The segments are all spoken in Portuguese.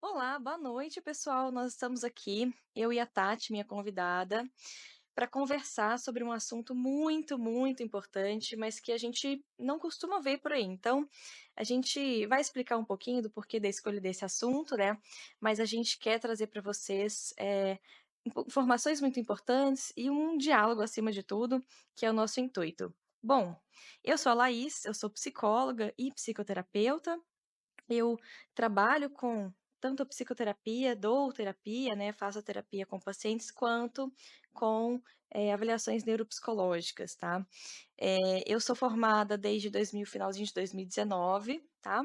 Olá, boa noite, pessoal. Nós estamos aqui, eu e a Tati, minha convidada, para conversar sobre um assunto muito, muito importante, mas que a gente não costuma ver por aí. Então, a gente vai explicar um pouquinho do porquê da escolha desse assunto, né? Mas a gente quer trazer para vocês informações muito importantes e um diálogo acima de tudo, que é o nosso intuito. Bom, eu sou a Laís, eu sou psicóloga e psicoterapeuta. Eu trabalho com tanto a psicoterapia, dou terapia, né, faço a terapia com pacientes, quanto com, avaliações neuropsicológicas, tá. Eu sou formada desde finalzinho de 2019, tá,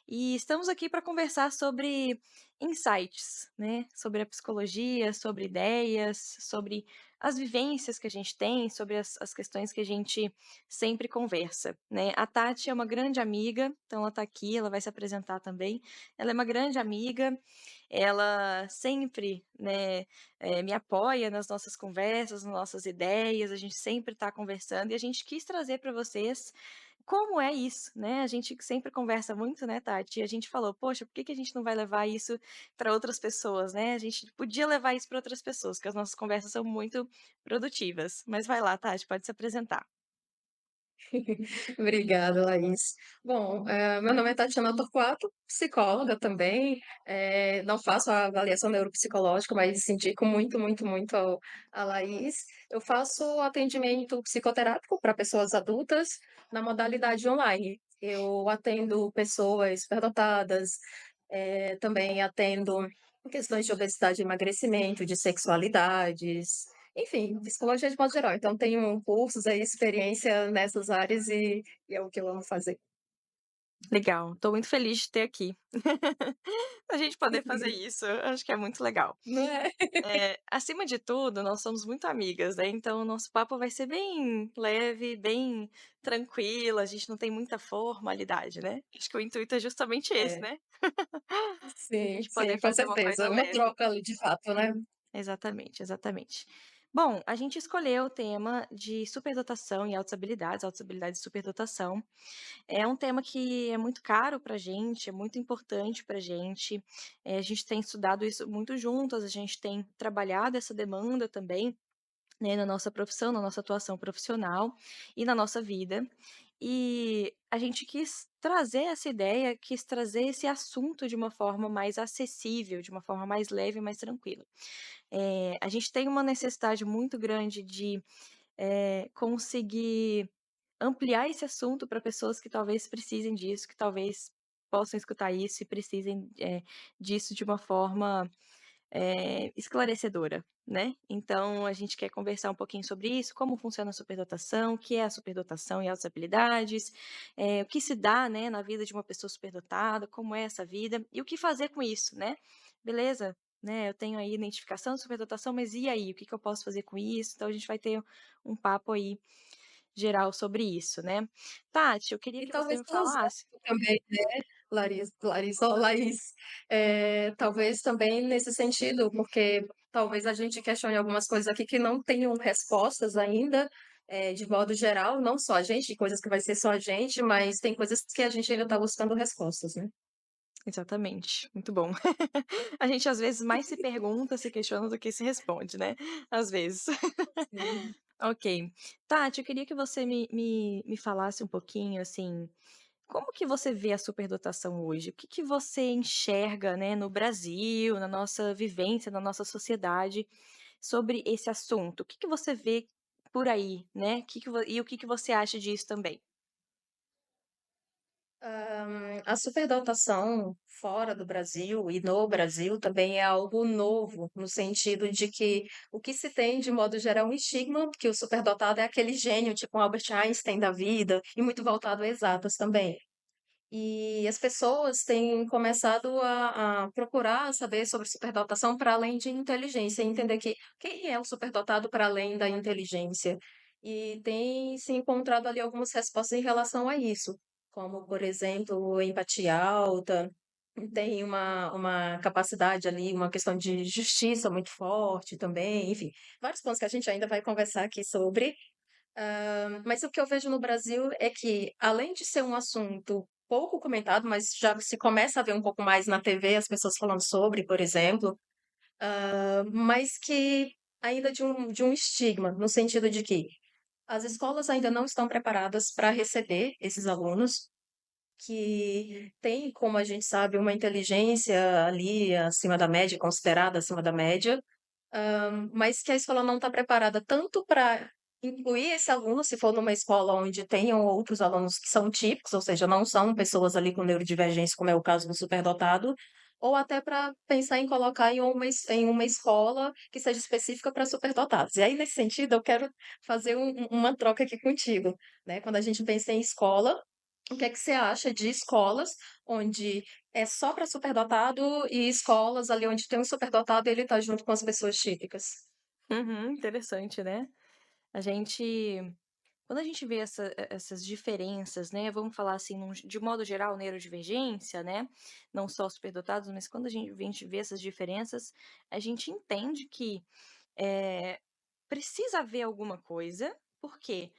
e estamos aqui para conversar sobre insights, né, sobre a psicologia, sobre ideias, sobre as vivências que a gente tem, sobre as questões que a gente sempre conversa, né. A Tati é uma grande amiga, então ela está aqui, ela vai se apresentar também. Ela é uma grande amiga, ela sempre, né, me apoia nas nossas conversas, nas nossas ideias, a gente sempre está conversando e a gente quis trazer para vocês como é isso, né, a gente sempre conversa muito, né, Tati, e a gente falou: "Poxa, por que que a gente não vai levar isso para outras pessoas, né, a gente podia levar isso para outras pessoas, porque as nossas conversas são muito produtivas". Mas vai lá, Tati, pode se apresentar. Obrigada, Laís. Bom, meu nome é Tatiana Torquato, psicóloga também. Não faço a avaliação neuropsicológica, mas indico muito, muito, muito a Laís. Eu faço atendimento psicoterápico para pessoas adultas na modalidade online. Eu atendo pessoas superdotadas, também atendo questões de obesidade e emagrecimento, de sexualidades, enfim, psicologia de modo geral. Então tenho cursos aí, experiência nessas áreas e é o que eu amo fazer. Legal, estou muito feliz de ter aqui. A gente poder fazer isso, eu acho que é muito legal. Não é? Acima de tudo, nós somos muito amigas, né, então o nosso papo vai ser bem leve, bem tranquilo, a gente não tem muita formalidade, né. Acho que o intuito é justamente esse, É, né, a sim, gente poder sim, com fazer uma certeza. coisa É uma leve. troca ali de fato, né? Exatamente, exatamente. Bom, a gente escolheu o tema de superdotação e altas habilidades e superdotação. É um tema que é muito caro pra gente, é muito importante pra gente, a gente tem estudado isso muito juntas, a gente tem trabalhado essa demanda também, né, na nossa profissão, na nossa atuação profissional e na nossa vida. E a gente quis trazer essa ideia, quis trazer esse assunto de uma forma mais acessível, de uma forma mais leve e mais tranquila. A gente tem uma necessidade muito grande de, conseguir ampliar esse assunto para pessoas que talvez precisem disso, que talvez possam escutar isso e precisem, disso de uma forma, esclarecedora, né. Então a gente quer conversar um pouquinho sobre isso, como funciona a superdotação, o que é a superdotação e altas habilidades, o que se dá, né, na vida de uma pessoa superdotada, como é essa vida e o que fazer com isso, né. Beleza, né, eu tenho aí identificação de superdotação, mas e aí, o que que eu posso fazer com isso? Então a gente vai ter um papo aí geral sobre isso, né. Tati, eu queria E que você talvez me falasse. filosófico também, né, Larissa, ó, Laís. Talvez também nesse sentido, porque talvez a gente questione algumas coisas aqui que não tenham respostas ainda, de modo geral, não só a gente, coisas que vai ser só a gente, mas tem coisas que a gente ainda está buscando respostas, né. Exatamente, muito bom. A gente às vezes mais se pergunta, se questiona do que se responde, né, às vezes. Sim. Ok. Tati, eu queria que você me falasse um pouquinho, assim, como que você vê a superdotação hoje? O que que você enxerga, né, no Brasil, na nossa vivência, na nossa sociedade, sobre esse assunto? O que que você vê por aí, né, que vo e o que que você acha disso também? A superdotação fora do Brasil e no Brasil também é algo novo, no sentido de que o que se tem de modo geral é um estigma, que o superdotado é aquele gênio, tipo um Albert Einstein da vida, e muito voltado a exatas também. E as pessoas têm começado a procurar saber sobre superdotação para além de inteligência, e entender que quem é o superdotado para além da inteligência. E tem se encontrado ali algumas respostas em relação a isso, como, por exemplo, empatia alta, tem uma capacidade ali, uma questão de justiça muito forte também, enfim, vários pontos que a gente ainda vai conversar aqui sobre. Mas o que eu vejo no Brasil é que, além de ser um assunto pouco comentado, mas já se começa a ver um pouco mais na TV as pessoas falando sobre, por exemplo, mas que ainda de um estigma, no sentido de que as escolas ainda não estão preparadas para receber esses alunos que têm, como a gente sabe, uma inteligência ali acima da média, considerada acima da média, mas que a escola não está preparada tanto para incluir esse aluno, se for numa escola onde tenham outros alunos que são típicos, ou seja, não são pessoas ali com neurodivergência, como é o caso do superdotado, ou até para pensar em colocar em uma escola que seja específica para superdotados. E aí, nesse sentido, eu quero fazer uma troca aqui contigo, né? Quando a gente pensa em escola, o que é que você acha de escolas onde é só para superdotado e escolas ali onde tem um superdotado, ele tá junto com as pessoas típicas. Uhum, interessante, né? A gente Quando a gente vê essas diferenças, né, vamos falar assim, de modo geral, neurodivergência, né, não só superdotados, mas quando a gente vê essas diferenças, a gente entende que eh, precisa haver alguma coisa, porque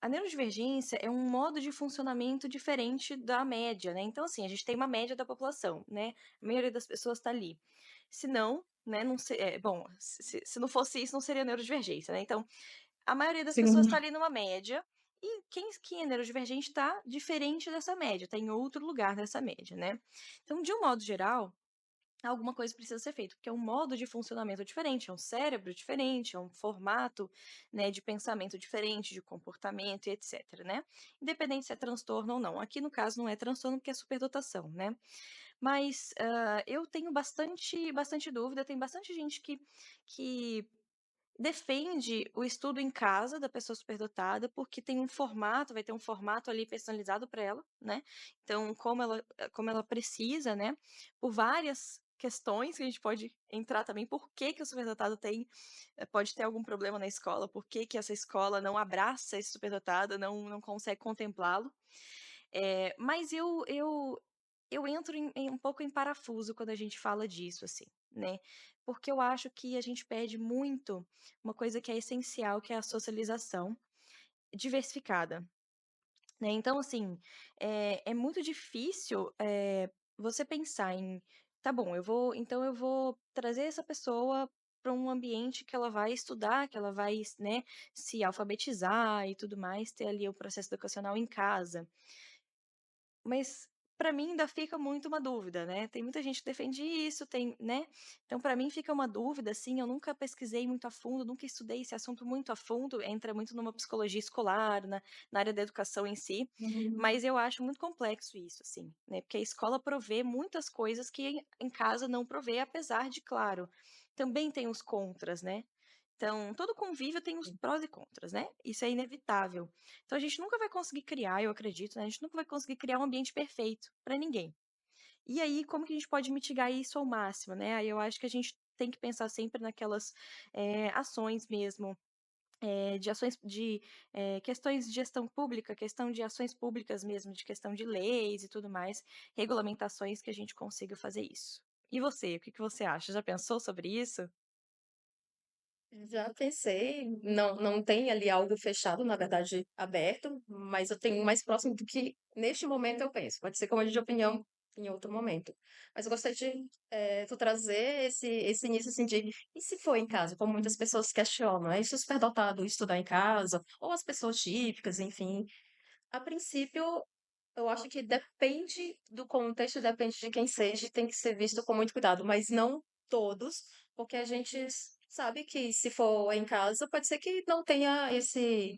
a neurodivergência é um modo de funcionamento diferente da média, né? Então, assim, a gente tem uma média da população, né? A maioria das pessoas está ali. Se não, né, não sei, bom, se não fosse isso, não seria neurodivergência, né? Então, a maioria das pessoas Sim. está ali numa média, e quem é neurodivergente está diferente dessa média, está em outro lugar dessa média, né. Então, de um modo geral, alguma coisa precisa ser feito, porque é um modo de funcionamento diferente, é um cérebro diferente, é um formato, né, de pensamento diferente, de comportamento e etcétera, né. Independente se é transtorno ou não. Aqui, no caso, não é transtorno, porque é superdotação, né. Mas, eu tenho bastante dúvida, tem bastante gente que defende o estudo em casa da pessoa superdotada, porque tem um formato, vai ter um formato ali personalizado para ela, né. Então, como ela precisa, né, por várias questões que a gente pode entrar também, por que que o superdotado pode ter algum problema na escola, por que que essa escola não abraça esse superdotado, não consegue contemplá-lo. Mas eu entro um pouco em parafuso quando a gente fala disso, assim, né, porque eu acho que a gente perde muito uma coisa que é essencial, que é a socialização diversificada, né. Então, assim, é muito difícil, você pensar em: "Tá bom, eu vou trazer essa pessoa para um ambiente que ela vai estudar, que ela vai, né, se alfabetizar e tudo mais, ter ali o processo educacional em casa". Mas para mim ainda fica muito uma dúvida, né, tem muita gente que defende isso, tem, né, então para mim fica uma dúvida, assim, eu nunca pesquisei muito a fundo, nunca estudei esse assunto muito a fundo, entra muito numa psicologia escolar, na área da educação em si, Uhum. mas eu acho muito complexo isso, assim, né, porque a escola provê muitas coisas que em casa não provê, apesar de, claro, também tem os contras, né. Então, todo convívio tem os prós e contras, né, isso é inevitável. Então a gente nunca vai conseguir criar, eu acredito, né, a gente nunca vai conseguir criar um ambiente perfeito para ninguém. E aí, como que a gente pode mitigar isso ao máximo, né? Aí eu acho que a gente tem que pensar sempre naquelas ações mesmo, de ações de questões de gestão pública, questão de ações públicas mesmo, de questão de leis e tudo mais, regulamentações que a gente consiga fazer isso. E você, o que que você acha? Já pensou sobre isso? Já pensei, não tem ali algo fechado, na verdade, aberto, mas eu tenho mais próximo do que neste momento eu penso. Pode ser que eu mude de opinião em outro momento. Mas eu gostaria de tu trazer esse início assim de e se for em casa, como muitas pessoas questionam, é isso superdotado estudar em casa, ou as pessoas típicas, enfim. A princípio, eu acho que depende do contexto, depende de quem seja, e tem que ser visto com muito cuidado, mas não todos, porque a gente sabe que se for em casa, pode ser que não tenha esse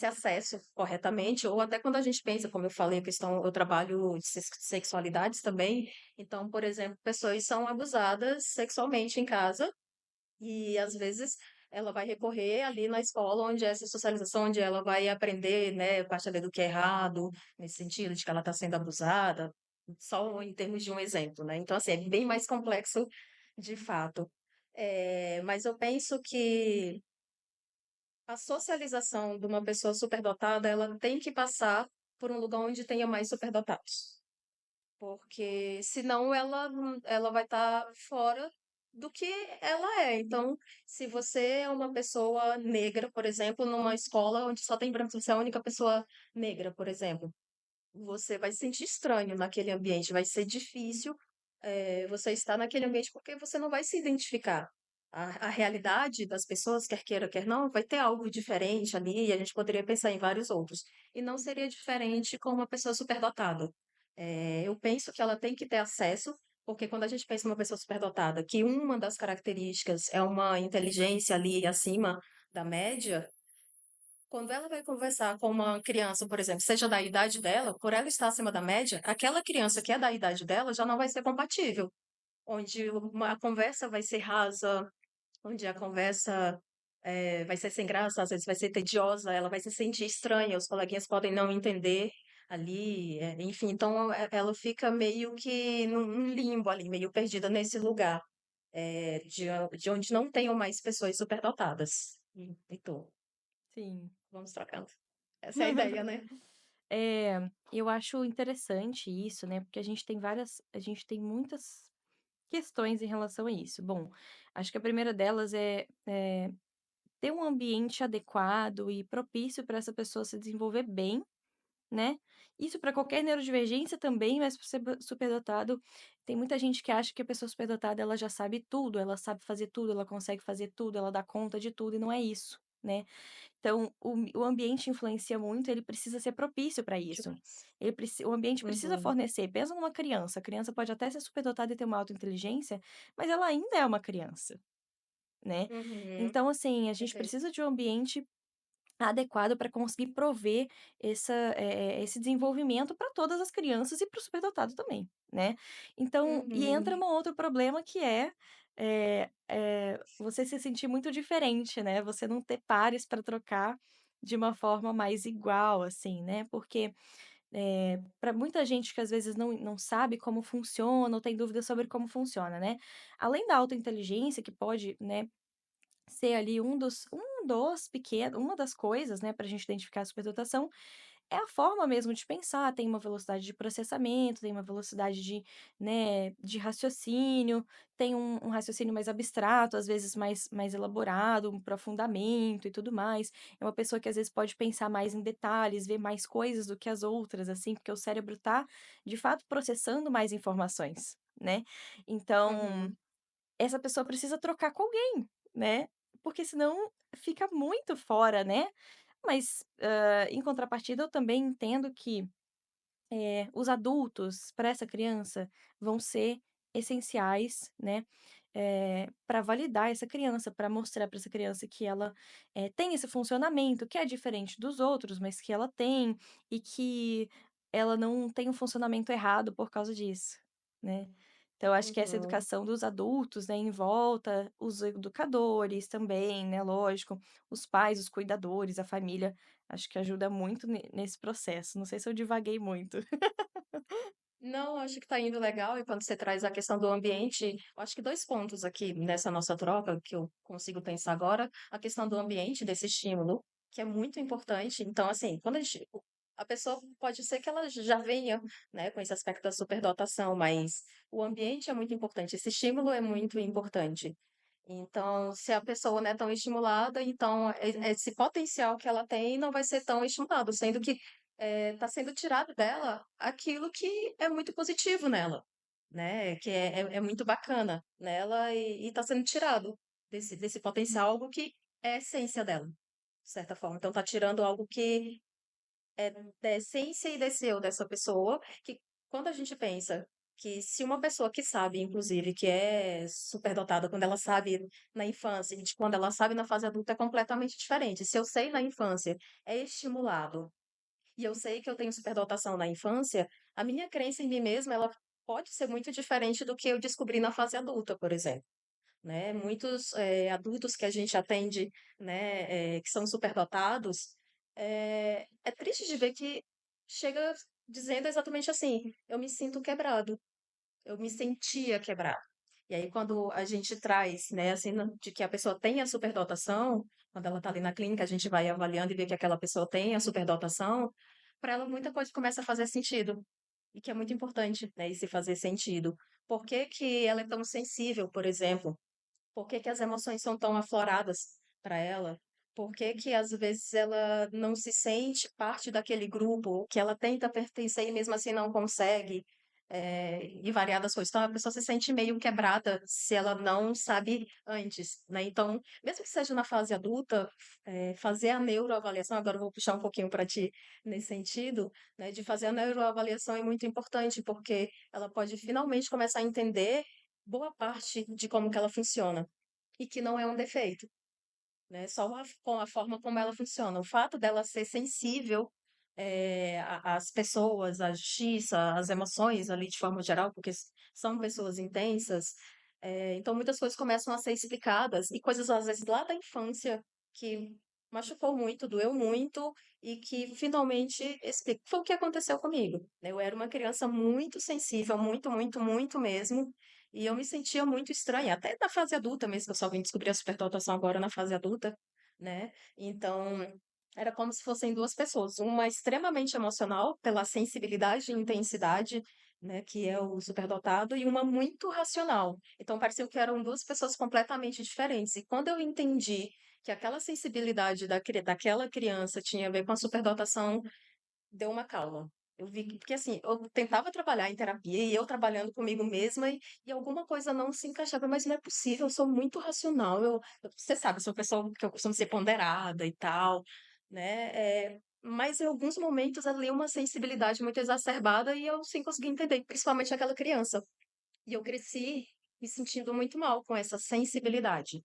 acesso corretamente, ou até quando a gente pensa, como eu falei, a questão, eu trabalho de sexualidades também, então, por exemplo, pessoas são abusadas sexualmente em casa, e às vezes ela vai recorrer ali na escola onde é essa socialização, onde ela vai aprender, né, parte ali do que é errado, nesse sentido de que ela está sendo abusada, só em termos de um exemplo, né? Então, assim, é bem mais complexo de fato. Mas eu penso que a socialização de uma pessoa superdotada, ela tem que passar por um lugar onde tenha mais superdotados. Porque senão ela vai estar fora do que ela é. Então, se você é uma pessoa negra, por exemplo, numa escola onde só tem brancos, você é a única pessoa negra, por exemplo. você vai se sentir estranho naquele ambiente, vai ser difícil, você estar naquele ambiente, porque você não vai se identificar. A realidade das pessoas, quer queira, quer não, vai ter algo diferente ali, e a gente poderia pensar em vários outros. E não seria diferente com uma pessoa superdotada. Eu penso que ela tem que ter acesso, porque quando a gente pensa em uma pessoa superdotada, que uma das características é uma inteligência ali acima da média, quando ela vai conversar com uma criança, por exemplo, seja da idade dela, por ela estar acima da média, aquela criança que é da idade dela já não vai ser compatível, onde a conversa vai ser rasa, onde a conversa vai ser sem graça, às vezes vai ser tediosa, ela vai se sentir estranha, os coleguinhas podem não entender ali, enfim, então ela fica meio que num limbo ali, meio perdida nesse lugar, de onde não tenham mais pessoas superdotadas. Então, Sim. vamos trocando. Essa é a ideia, né? Eu acho interessante isso, né, porque a gente tem muitas questões em relação a isso. Bom, acho que a primeira delas é ter um ambiente adequado e propício para essa pessoa se desenvolver bem, né. Isso para qualquer neurodivergência também, mas para ser superdotado, tem muita gente que acha que a pessoa superdotada ela já sabe tudo, ela sabe fazer tudo, ela consegue fazer tudo, ela dá conta de tudo e não é isso, né. Então o ambiente influencia muito, ele precisa ser propício para isso. Demais. O ambiente precisa Uhum, fornecer, pensa numa criança, a criança pode até ser superdotada e ter uma autointeligência, mas ela ainda é uma criança, né. uhum, Então assim, a gente perfeito. precisa de um ambiente adequado para conseguir prover esse desenvolvimento para todas as crianças e para o superdotado também, né. Então e entra Uhum, um outro problema que você se sentir muito diferente, né, você não ter pares para trocar de uma forma mais igual, assim, né, porque, pra muita gente que às vezes não sabe como funciona ou tem dúvidas sobre como funciona, né, além da autointeligência que pode, né, ser ali um dos pequenos uma das coisas, né, para a gente identificar a superdotação, é a forma mesmo de pensar, tem uma velocidade de processamento, tem uma velocidade de raciocínio, tem um raciocínio mais abstrato, às vezes mais elaborado, um aprofundamento e tudo mais. É uma pessoa que às vezes pode pensar mais em detalhes, ver mais coisas do que as outras, assim, porque o cérebro tá, de fato, processando mais informações, né. Então uhum. essa pessoa precisa trocar com alguém, né, porque senão fica muito fora, né. Mas, em contrapartida, eu também entendo que, os adultos para essa criança vão ser essenciais, né, pra validar essa criança, para mostrar para essa criança que ela, tem esse funcionamento que é diferente dos outros, mas que ela tem, e que ela não tem um funcionamento errado por causa disso, né. Então eu acho que essa Uhum. educação dos adultos, né, em volta, os educadores também, né, lógico, os pais, os cuidadores, a família, acho que ajuda muito nesse processo. Não sei se eu divaguei muito. Não, acho que está indo legal, e quando você traz a questão do ambiente, eu acho que 2 pontos aqui nessa nossa troca que eu consigo pensar agora, a questão do ambiente, desse estímulo, que é muito importante. Então, assim, quando a pessoa pode ser que ela já venha, né, com esse aspecto da superdotação, mas o ambiente é muito importante, esse estímulo é muito importante. Então, se a pessoa não é tão estimulada, então esse potencial que ela tem não vai ser tão estimulado, sendo que está sendo tirado dela aquilo que é muito positivo nela, né? Que é muito bacana nela, e está sendo tirado desse potencial, algo que é a essência dela, de certa forma. Então, está tirando algo que é da essência e desse eu dessa pessoa, que quando a gente pensa que se uma pessoa que sabe, inclusive, que é superdotada, quando ela sabe na infância, e de quando ela sabe na fase adulta, é completamente diferente. Se eu sei na infância, é estimulado, e eu sei que eu tenho superdotação na infância, a minha crença em mim mesma, ela pode ser muito diferente do que eu descobri na fase adulta, por exemplo, né? Muitos adultos que a gente atende, né, que são superdotados, é triste de ver que chega dizendo exatamente assim: eu me sinto quebrado, eu me sentia quebrado. E aí, quando a gente traz, né, assim, de que a pessoa tem a superdotação, quando ela está ali na clínica, a gente vai avaliando e vê que aquela pessoa tem a superdotação, para ela muita coisa começa a fazer sentido. E que é muito importante, né, esse fazer sentido. Por que que ela é tão sensível, por exemplo? Por que que as emoções são tão afloradas para ela? Por que que às vezes ela não se sente parte daquele grupo, que ela tenta pertencer e mesmo assim não consegue, e variadas coisas. Então a pessoa se sente meio quebrada se ela não sabe antes, né. Então, mesmo que seja na fase adulta, fazer a neuroavaliação, agora eu vou puxar um pouquinho para ti nesse sentido, né, de fazer a neuroavaliação é muito importante, porque ela pode finalmente começar a entender boa parte de como que ela funciona, e que não é um defeito, né, só com a forma como ela funciona. O fato dela ser sensível, às pessoas, à justiça, às emoções ali de forma geral, porque são pessoas intensas, então muitas coisas começam a ser explicadas e coisas às vezes lá da infância que machucou muito, doeu muito e que finalmente explica. Foi o que aconteceu comigo, né, eu era uma criança muito sensível, muito, muito, muito mesmo, e eu me sentia muito estranha, até na fase adulta mesmo, que eu só vim descobrir a superdotação agora na fase adulta, né? Então, era como se fossem duas pessoas, uma extremamente emocional, pela sensibilidade e intensidade, né, que é o superdotado, e uma muito racional. Então, parecia que eram duas pessoas completamente diferentes. E quando eu entendi que aquela sensibilidade daquela criança tinha a ver com a superdotação, deu uma calma. Eu vi que porque, assim, eu tentava trabalhar em terapia e eu trabalhando comigo mesma e alguma coisa não se encaixava, mas não é possível, eu sou muito racional, você sabe, eu sou uma pessoa que eu costumo ser ponderada e tal, né, mas em alguns momentos ali uma sensibilidade muito exacerbada e eu sem conseguir entender, principalmente aquela criança. E eu cresci me sentindo muito mal com essa sensibilidade.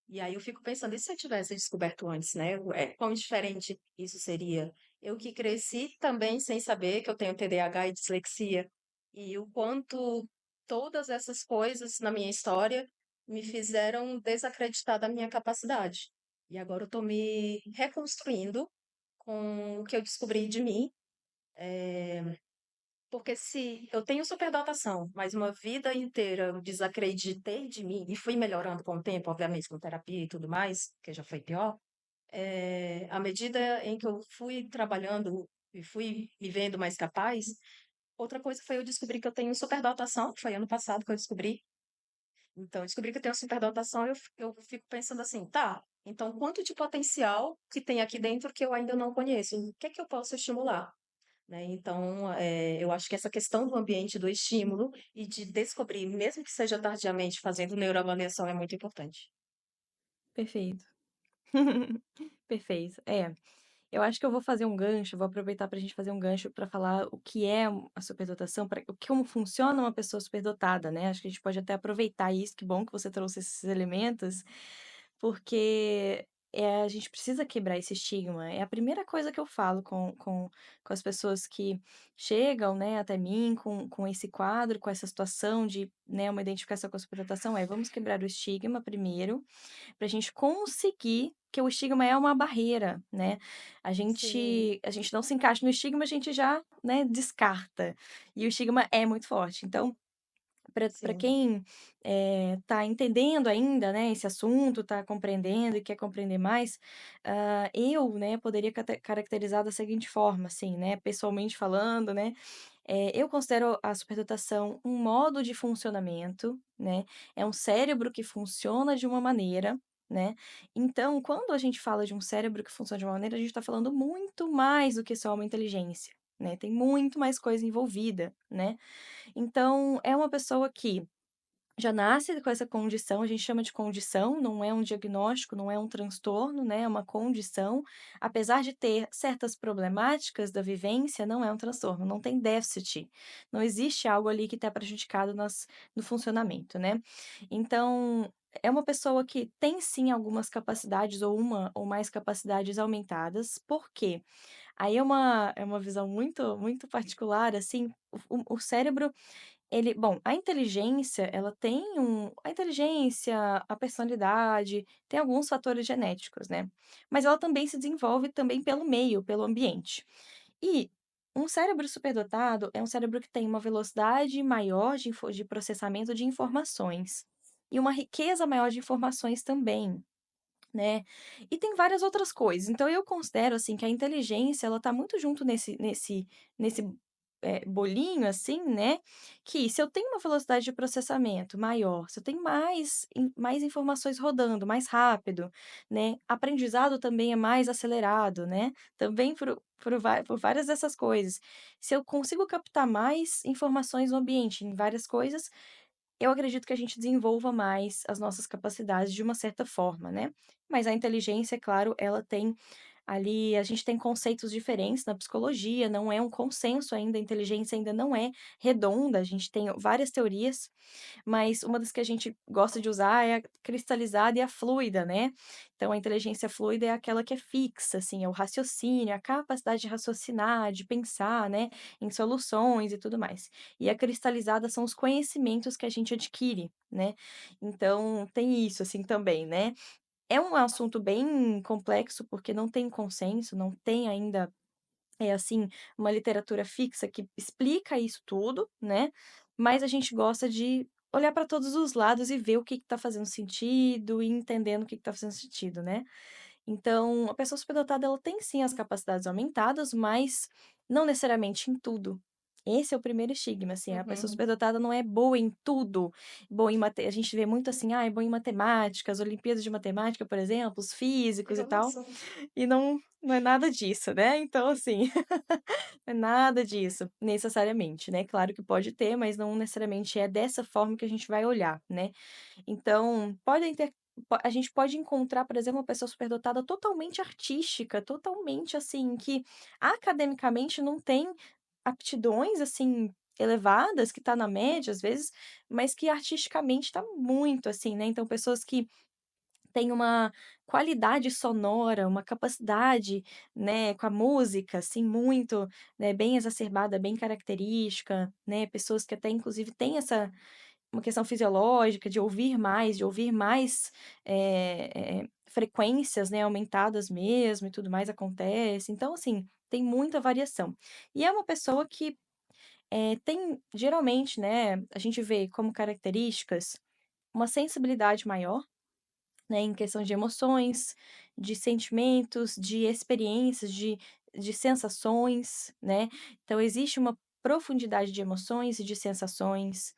E aí eu fico pensando, e se eu tivesse descoberto antes, né? Quão diferente isso seria? Eu que cresci também sem saber que eu tenho TDAH e dislexia, e o quanto todas essas coisas na minha história me fizeram desacreditar da minha capacidade. E agora eu estou me reconstruindo com o que eu descobri de mim, porque se eu tenho superdotação, mas uma vida inteira eu desacreditei de mim e fui melhorando com o tempo, obviamente com terapia e tudo mais, que já foi pior, à medida em que eu fui trabalhando e fui me vendo mais capaz, outra coisa foi eu descobrir que eu tenho superdotação, que foi ano passado que eu descobri. Então, eu descobri que eu tenho superdotação, eu fico pensando assim, tá, então quanto de potencial que tem aqui dentro que eu ainda não conheço? O que é que eu posso estimular? Né? Então, eu acho que essa questão do ambiente, do estímulo e de descobrir, mesmo que seja tardiamente, fazendo neuroavaliação é muito importante. Perfeito. Perfeito. É, eu acho que eu vou fazer um gancho, vou aproveitar para a gente fazer um gancho para falar o que é a superdotação, para como funciona uma pessoa superdotada, né? Acho que a gente pode até aproveitar isso, que bom que você trouxe esses elementos, porque a gente precisa quebrar esse estigma. É a primeira coisa que eu falo com as pessoas que chegam, né, até mim com esse quadro, com essa situação de, né, uma identificação com a superdotação, vamos quebrar o estigma primeiro, para a gente conseguir que o estigma é uma barreira, né. Sim, A gente não se encaixa no estigma, a gente já, né, descarta, e o estigma é muito forte. Então, para sim, quem, está entendendo ainda, né, esse assunto, está compreendendo e quer compreender mais, eu, né, poderia caracterizar da seguinte forma, assim, né, pessoalmente falando, né, eu considero a superdotação um modo de funcionamento, né, é um cérebro que funciona de uma maneira, né, então quando a gente fala de um cérebro que funciona de uma maneira, a gente está falando muito mais do que só uma inteligência, né, tem muito mais coisa envolvida, né. Então é uma pessoa que já nasce com essa condição, a gente chama de condição, não é um diagnóstico, não é um transtorno, né, é uma condição. Apesar de ter certas problemáticas da vivência, não é um transtorno, não tem déficit. Não existe algo ali que está prejudicado no funcionamento, né. Então, é uma pessoa que tem sim algumas capacidades ou uma ou mais capacidades aumentadas, por quê? Aí é uma visão muito muito particular, assim, o cérebro bom, a inteligência, ela tem a inteligência, a personalidade, tem alguns fatores genéticos, né, mas ela também se desenvolve também pelo meio, pelo ambiente. E um cérebro superdotado é um cérebro que tem uma velocidade maior de processamento de informações, e uma riqueza maior de informações também, né. E tem várias outras coisas, então eu considero, assim, que a inteligência ela tá muito junto nesse bolinho, assim, né, que se eu tenho uma velocidade de processamento maior, se eu tenho mais informações rodando mais rápido, né, aprendizado também é mais acelerado, né, também por várias dessas coisas. Se eu consigo captar mais informações no ambiente, em várias coisas, eu acredito que a gente desenvolva mais as nossas capacidades de uma certa forma, né. Mas a inteligência, é claro, ela tem ali a gente tem conceitos diferentes na psicologia, não é um consenso ainda, a inteligência ainda não é redonda, a gente tem várias teorias, mas uma das que a gente gosta de usar é a cristalizada e a fluida, né. Então a inteligência fluida é aquela que é fixa, assim, é o raciocínio, a capacidade de raciocinar, de pensar, né, em soluções e tudo mais. E a cristalizada são os conhecimentos que a gente adquire, né. Então tem isso, assim, também, né. É um assunto bem complexo, porque não tem consenso, não tem ainda, assim, uma literatura fixa que explica isso tudo, né, mas a gente gosta de olhar para todos os lados e ver o que está fazendo sentido e entendendo o que está fazendo sentido, né. Então, a pessoa superdotada ela tem sim as capacidades aumentadas, mas não necessariamente em tudo. Esse é o primeiro estigma, assim, a pessoa Uhum. superdotada não é boa em tudo, boa em mate a gente vê muito assim: "Ah, é boa em matemática", as Olimpíadas de Matemática, por exemplo, os físicos e tal, Nossa. e não é nada disso, né, então assim, não é nada disso, necessariamente, né, claro que pode ter, mas não necessariamente é dessa forma que a gente vai olhar, né. Então, podem ter a gente pode encontrar, por exemplo, uma pessoa superdotada totalmente artística, totalmente, assim, que academicamente não tem aptidões, assim, elevadas, que está na média, às vezes, mas que artisticamente está muito, assim, né. Então pessoas que têm uma qualidade sonora, uma capacidade, né, com a música, assim, muito, né, bem exacerbada, bem característica, né, pessoas que até inclusive têm essa uma questão fisiológica de ouvir mais, frequências, né, aumentadas mesmo e tudo mais acontece. Então, assim, tem muita variação. E é uma pessoa que, tem geralmente, né, a gente vê como características uma sensibilidade maior, né, em questão de emoções, de sentimentos, de experiências, de sensações, né. Então existe uma profundidade de emoções e de sensações,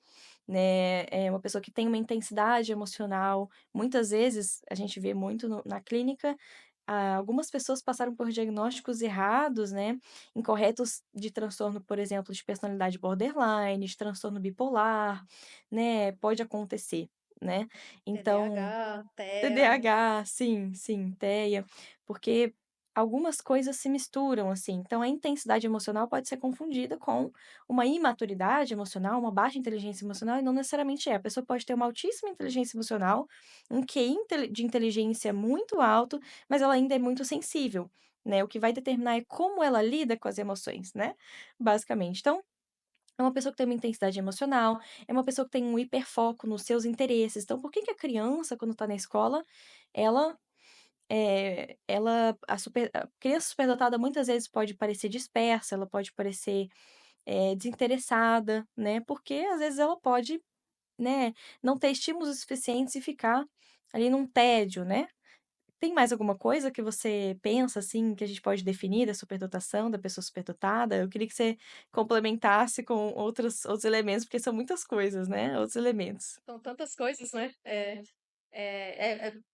né, é uma pessoa que tem uma intensidade emocional. Muitas vezes, a gente vê muito na clínica, algumas pessoas passaram por diagnósticos errados, né, incorretos de transtorno, por exemplo, de personalidade borderline, de transtorno bipolar, né, pode acontecer, né. Então TDAH, TEA. TDAH, sim, sim, TEA, porque algumas coisas se misturam, assim, então a intensidade emocional pode ser confundida com uma imaturidade emocional, uma baixa inteligência emocional, e não necessariamente é. A pessoa pode ter uma altíssima inteligência emocional, um QI de inteligência muito alto, mas ela ainda é muito sensível, né, o que vai determinar é como ela lida com as emoções, né, basicamente. Então, é uma pessoa que tem uma intensidade emocional, é uma pessoa que tem um hiperfoco nos seus interesses. Então, por que que a criança, quando está na escola, ela, a criança superdotada muitas vezes pode parecer dispersa, ela pode parecer, desinteressada, né, porque às vezes ela pode, né, não ter estímulos suficientes e ficar ali num tédio, né. Tem mais alguma coisa que você pensa, assim, que a gente pode definir da superdotação, da pessoa superdotada? Eu queria que você complementasse com outros elementos, porque são muitas coisas, né, outros elementos. São tantas coisas, né.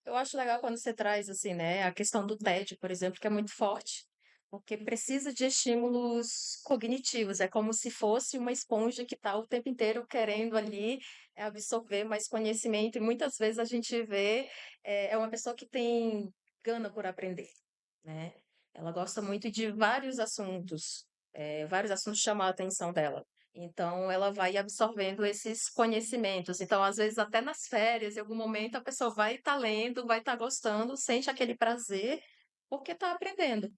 Eu acho legal quando você traz, assim, né, a questão do tédio, por exemplo, que é muito forte, porque precisa de estímulos cognitivos, é como se fosse uma esponja que está o tempo inteiro querendo ali, absorver mais conhecimento e muitas vezes a gente vê, é uma pessoa que tem gana por aprender, né. Ela gosta muito de vários assuntos chamam a atenção dela. Então, ela vai absorvendo esses conhecimentos. Então, às vezes, até nas férias, em algum momento, a pessoa vai estar lendo, vai estar gostando, sente aquele prazer, porque está aprendendo,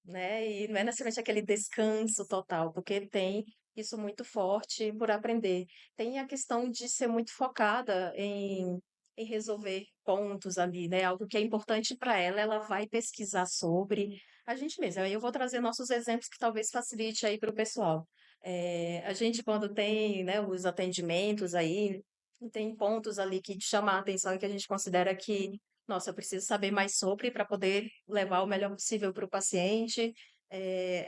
né? E não é necessariamente aquele descanso total, porque tem isso muito forte por aprender. Tem a questão de ser muito focada em resolver pontos ali, né? Algo que é importante para ela, ela vai pesquisar sobre a gente mesma. Aí eu vou trazer nossos exemplos que talvez facilite aí para o pessoal. A gente, quando tem, né, os atendimentos aí, tem pontos ali que chamam a atenção e que a gente considera que nossa, eu preciso saber mais sobre para poder levar o melhor possível para o paciente.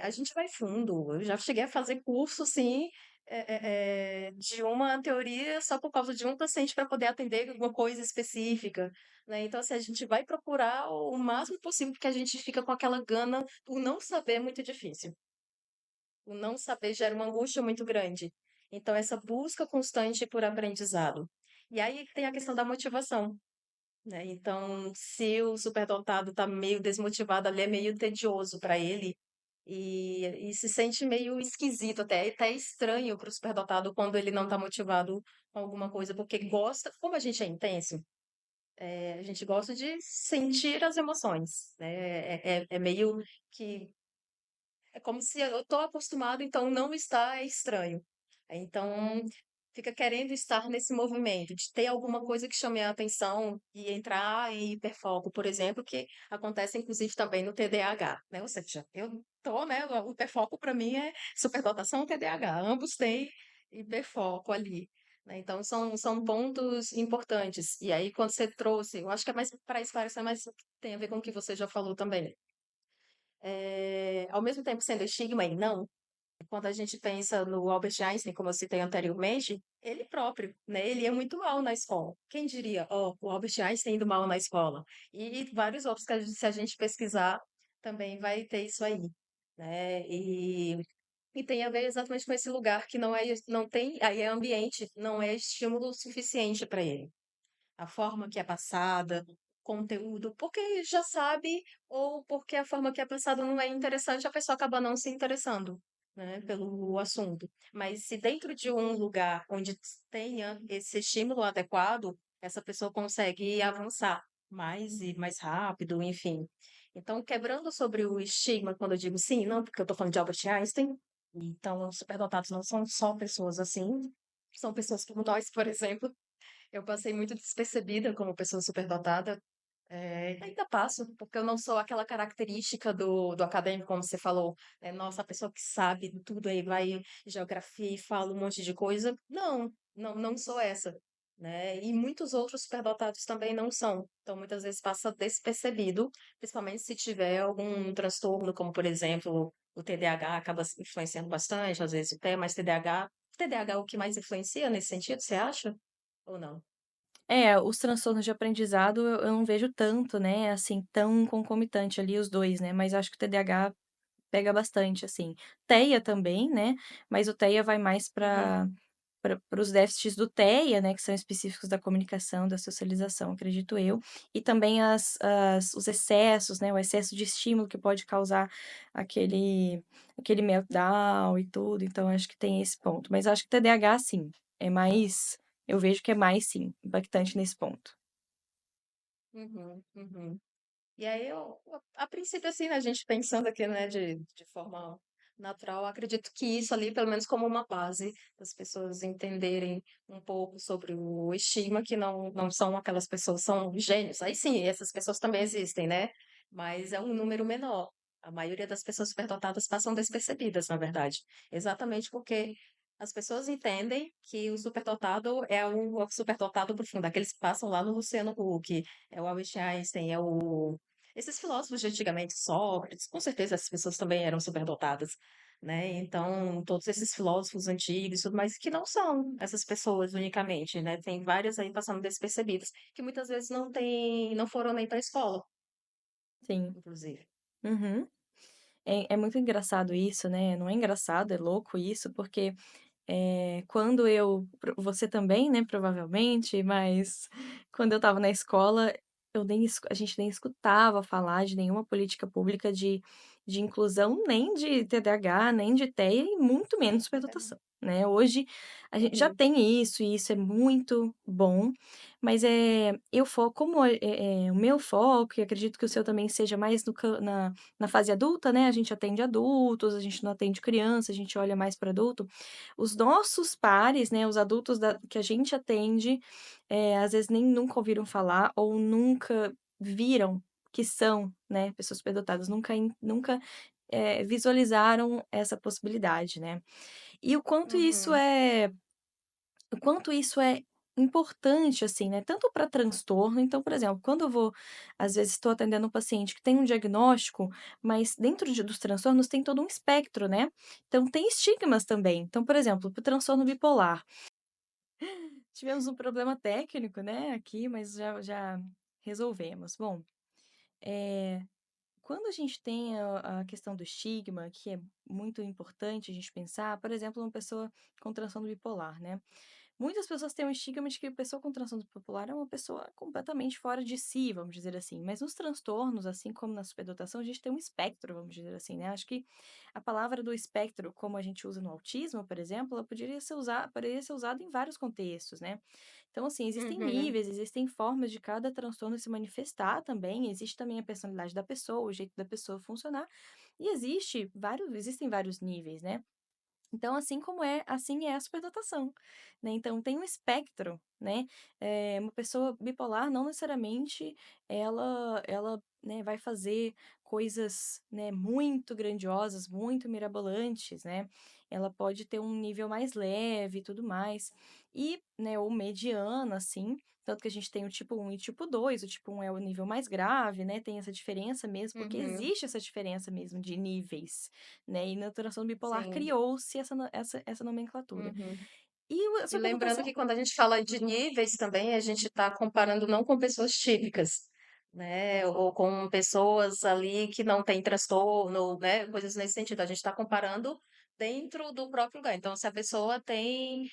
A gente vai fundo. Eu já cheguei a fazer curso, assim, de uma teoria só por causa de um paciente para poder atender alguma coisa específica, né? Então, assim, a gente vai procurar o máximo possível, porque a gente fica com aquela gana. O não saber é muito difícil. O não saber gera uma angústia muito grande. Então, essa busca constante por aprendizado. E aí tem a questão da motivação, né? Então, se o superdotado está meio desmotivado ali, é meio tedioso para ele e se sente meio esquisito, até estranho para o superdotado quando ele não está motivado com alguma coisa, porque gosta, como a gente é intenso, a gente gosta de sentir as emoções, né? É meio que é como se eu estou acostumado, então não está é estranho. Então, fica querendo estar nesse movimento, de ter alguma coisa que chame a atenção e entrar em hiperfoco, por exemplo, que acontece inclusive também no TDAH, né? Ou seja, eu tô, né? O hiperfoco para mim é superdotação ou TDAH, ambos têm hiperfoco ali. Né? Então, são pontos importantes. E aí, quando você trouxe, eu acho que é mais para esclarecer, mas tem a ver com o que você já falou também. Ao mesmo tempo sendo estigma e não, quando a gente pensa no Albert Einstein, como eu citei anteriormente, ele próprio, né? Ele é muito mal na escola. Quem diria, ó, o Albert Einstein indo mal na escola? E vários outros que se a gente pesquisar, também vai ter isso aí, né? E tem a ver exatamente com esse lugar que não tem, aí é ambiente, não é estímulo suficiente para ele a forma que é passada, conteúdo, porque já sabe, ou porque a forma que é passada não é interessante, a pessoa acaba não se interessando, né, pelo assunto. Mas se dentro de um lugar onde tenha esse estímulo adequado, essa pessoa consegue avançar mais e mais rápido, enfim. Então, quebrando sobre o estigma, quando eu digo sim, não, porque eu estou falando de Albert Einstein, então, os superdotados não são só pessoas assim, são pessoas como nós, por exemplo, eu passei muito despercebida como pessoa superdotada. Ainda passo, porque eu não sou aquela característica do acadêmico, como você falou, né? Nossa, a pessoa que sabe tudo aí, vai em geografia e fala um monte de coisa. Não, não, não sou essa, né? E muitos outros superdotados também não são. Então, muitas vezes passa despercebido, principalmente se tiver algum transtorno, como, por exemplo, o TDAH acaba influenciando bastante, às vezes o TEA, mas TDAH é o que mais influencia nesse sentido, você acha? Ou não? É, os transtornos de aprendizado eu não vejo tanto, né, assim, tão concomitante ali os 2, né, mas acho que o TDAH pega bastante, assim. TEA também, né, mas o TEA vai mais Uhum, para os déficits do TEA, né, que são específicos da comunicação, da socialização, acredito eu, e também os excessos, né, o excesso de estímulo que pode causar aquele aquele meltdown e tudo, então acho que tem esse ponto. Mas acho que o TDAH sim, é mais eu vejo que é mais sim, impactante nesse ponto. uhum, uhum. E aí a princípio, assim, né, a gente pensando aqui, né, de forma natural, acredito que isso ali, pelo menos como uma base, das pessoas entenderem um pouco sobre o estigma, que não são aquelas pessoas, são gênios. Aí sim, essas pessoas também existem, né? Mas é um número menor. A maioria das pessoas superdotadas passam despercebidas, na verdade. Exatamente porque as pessoas entendem que o superdotado é o superdotado profundo, aqueles que passam lá no Luciano Huck, é o Albert Einstein, esses filósofos de antigamente, Sócrates, com certeza essas pessoas também eram superdotadas, né? Então, todos esses filósofos antigos, e tudo mais, que não são essas pessoas unicamente, né? Tem várias aí passando despercebidas, que muitas vezes não foram nem para a escola, Sim. inclusive. Uhum. É muito engraçado isso, né, não é engraçado, é louco isso, porque quando você também, né, provavelmente, mas quando eu estava na escola, eu nem escu a gente nem escutava falar de nenhuma política pública de inclusão, nem de TDAH, nem de TEA e muito menos superdotação, né. Hoje a gente já Uhum, tem isso e isso é muito bom, mas, eu foco como o meu foco e acredito que o seu também seja mais no cam na fase adulta, né, a gente atende adultos, a gente não atende criança, a gente olha mais para adulto, os nossos pares, né, os adultos que a gente atende, às vezes nem nunca ouviram falar ou nunca viram que são, né, pessoas superdotadas, nunca, visualizaram essa possibilidade, né. E uhum, o quanto isso é importante, assim, né, tanto para transtorno então, por exemplo, quando eu vou às vezes estou atendendo um paciente que tem um diagnóstico, mas dentro dos transtornos tem todo um espectro, né, então tem estigmas também. Então, por exemplo, para o transtorno bipolar, tivemos um problema técnico, né, aqui, mas já resolvemos. Bom, eh, quando a gente tem a questão do estigma, que é muito importante a gente pensar, por exemplo, uma pessoa com transtorno bipolar, né. Muitas pessoas têm um estigma de que a pessoa com transtorno bipolar é uma pessoa completamente fora de si, vamos dizer assim. Mas nos transtornos, assim como na superdotação, a gente tem um espectro, vamos dizer assim, né? Acho que a palavra do espectro, como a gente usa no autismo, por exemplo, ela poderia ser usada em vários contextos, né? Então, assim, existem Uhum, níveis, existem formas de cada transtorno se manifestar também, existe também a personalidade da pessoa, o jeito da pessoa funcionar, e existem vários níveis, né? Então, assim é a superdotação, né, então tem um espectro, né, uma pessoa bipolar não necessariamente ela, né, vai fazer coisas, né, muito grandiosas, muito mirabolantes, né, ela pode ter um nível mais leve e tudo mais, e, né, ou mediano, assim, tanto que a gente tem o tipo 1 e o tipo 2. O tipo 1 é o nível mais grave, né, tem essa diferença mesmo, porque uhum, existe essa diferença mesmo de níveis, né, e na transtorno bipolar sim, criou-se essa nomenclatura. uhum. E a E lembrando superdotação que quando a gente fala de níveis também, a gente está comparando não com pessoas típicas, né? Ou com pessoas ali que não têm transtorno, né? Coisas nesse sentido. A gente está comparando dentro do próprio lugar. Então, se a pessoa tem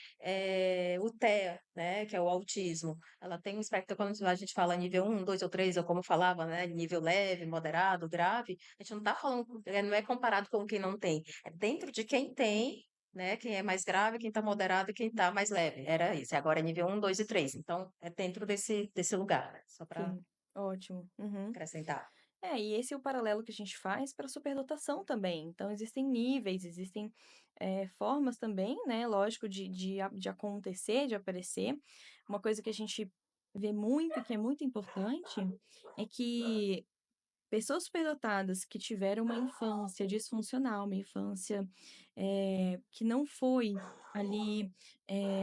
o TEA, né? Que é o autismo, ela tem um espectro, quando a gente fala nível um 2 ou 3 ou como falava, né? Nível leve, moderado, grave, a gente não está falando, não é comparado com quem não tem. É dentro de quem tem, né? Quem é mais grave, quem está moderado e quem está mais leve. Era isso. Agora é nível um, 2 e 3. Então, é dentro desse lugar, né? Só para sim, ótimo. Uhum. acrescentar. E esse é o paralelo que a gente faz para a superdotação também. Então, existem níveis, existem formas também, né, lógico, de acontecer, de aparecer. Uma coisa que a gente vê muito, que é muito importante, é que pessoas superdotadas que tiveram uma infância disfuncional, uma infância, que não foi ali,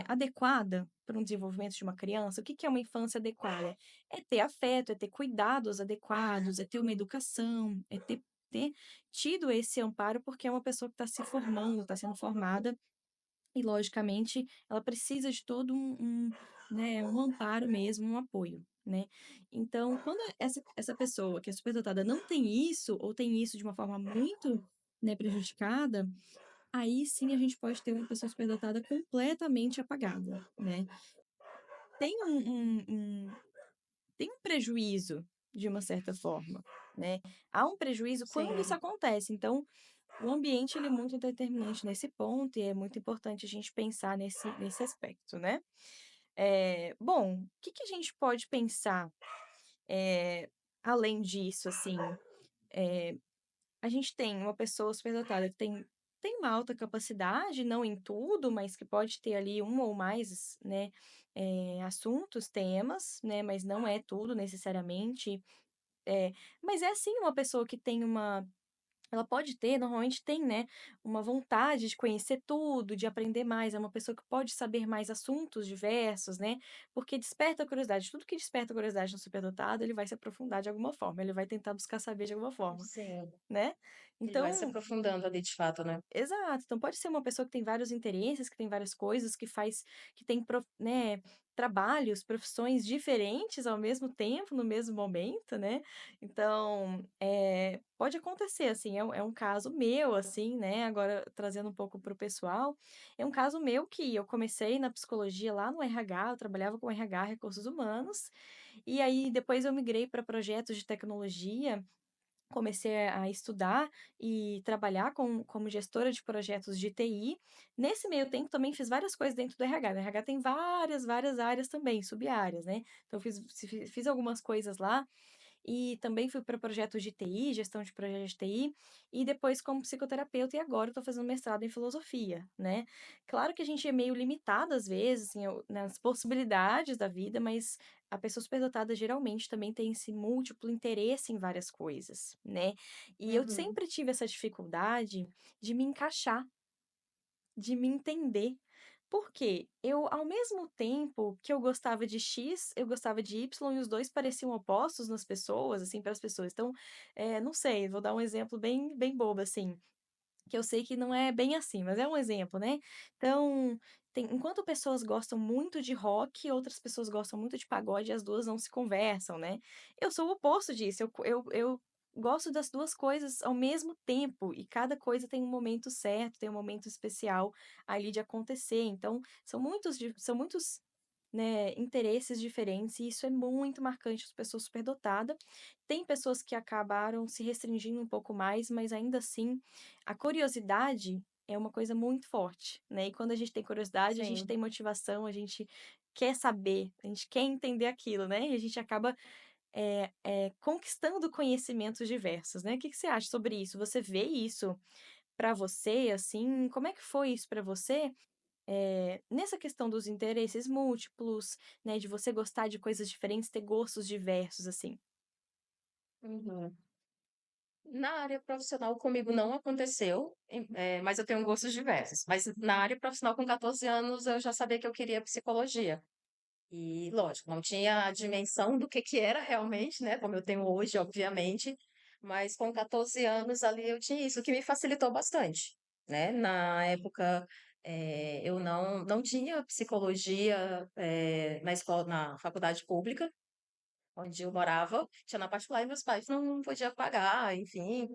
adequada para um desenvolvimento de uma criança. O que que é uma infância adequada? É ter afeto, é ter cuidados adequados, é ter uma educação, é ter tido esse amparo, porque é uma pessoa que está se formando, está sendo formada e, logicamente, ela precisa de todo né, um amparo mesmo, um apoio, né. Então, quando essa pessoa que é superdotada não tem isso, ou tem isso de uma forma muito, né, prejudicada, aí sim a gente pode ter uma pessoa superdotada completamente apagada, né. Tem tem um prejuízo, de uma certa forma, né. Há um prejuízo quando isso Sim, acontece, então o ambiente ele é muito determinante nesse ponto e é muito importante a gente pensar nesse aspecto, né. Bom, o que que a gente pode pensar, eh, além disso, assim? A gente tem uma pessoa superdotada que tem uma alta capacidade, não em tudo, mas que pode ter ali um ou mais, né, assuntos, temas, né, mas não é tudo necessariamente. Mas é sim uma pessoa que tem uma ela pode ter, normalmente tem, né, uma vontade de conhecer tudo, de aprender mais, é uma pessoa que pode saber mais assuntos diversos, né, porque desperta a curiosidade. Tudo que desperta a curiosidade no superdotado, ele vai se aprofundar de alguma forma, ele vai tentar buscar saber de alguma forma, sim. né. Ele vai se Então aprofundando ali de fato, né? exato, então pode ser uma pessoa que tem vários interesses, que tem várias coisas, que tem né, trabalhos, profissões diferentes ao mesmo tempo, no mesmo momento, né. Então, pode acontecer, assim, é um caso meu, assim, né, agora trazendo um pouco para o pessoal, é um caso meu que eu comecei na psicologia lá no RH, eu trabalhava com RH, recursos humanos, e aí depois eu migrei para projetos de tecnologia. Comecei a estudar e trabalhar como gestora de projetos de TI. Nesse meio tempo, também fiz várias coisas dentro do RH. No RH tem várias áreas também, sub-áreas, né. Então fiz algumas coisas lá, e também fui para projetos de TI, gestão de projetos de TI, e depois como psicoterapeuta, e agora estou fazendo mestrado em filosofia, né. Claro que a gente é meio limitado às vezes, assim, nas possibilidades da vida, mas a pessoa superdotada geralmente também tem esse múltiplo interesse em várias coisas, né. E eu Uhum. sempre tive essa dificuldade de me encaixar, de me entender, Por quê? Eu, ao mesmo tempo que eu gostava de X, eu gostava de Y e os 2 pareciam opostos nas pessoas, assim, para as pessoas. Então, não sei, vou dar um exemplo bem bobo, assim, que eu sei que não é bem assim, mas é um exemplo, né. Então, enquanto pessoas gostam muito de rock, outras pessoas gostam muito de pagode e as 2 não se conversam, né. Eu sou o oposto disso, eu gosto das 2 coisas ao mesmo tempo e cada coisa tem um momento certo, tem um momento especial ali de acontecer, então são muitos, né, interesses diferentes e isso é muito marcante das pessoas superdotada. Tem pessoas que acabaram se restringindo um pouco mais, mas ainda assim a curiosidade é uma coisa muito forte, né, e quando a gente tem curiosidade, a gente Sim. tem motivação, a gente quer saber, a gente quer entender aquilo, né, e a gente acaba, conquistando conhecimentos diversos, né. O que que você acha sobre isso? Você vê isso pra você, assim? Como é que foi isso pra você, nessa questão dos interesses múltiplos, né, de você gostar de coisas diferentes, ter gostos diversos, assim? Uhum. Na área profissional comigo não aconteceu, mas eu tenho gostos diversos. Mas na área profissional com 14 anos eu já sabia que eu queria psicologia. E lógico, não tinha a dimensão do que era realmente, né, como eu tenho hoje, obviamente, mas com 14 anos ali eu tinha isso, o que me facilitou bastante, né. Na época, eu não tinha psicologia, na escola na faculdade pública, onde eu morava, tinha na particular e meus pais não podiam pagar, enfim.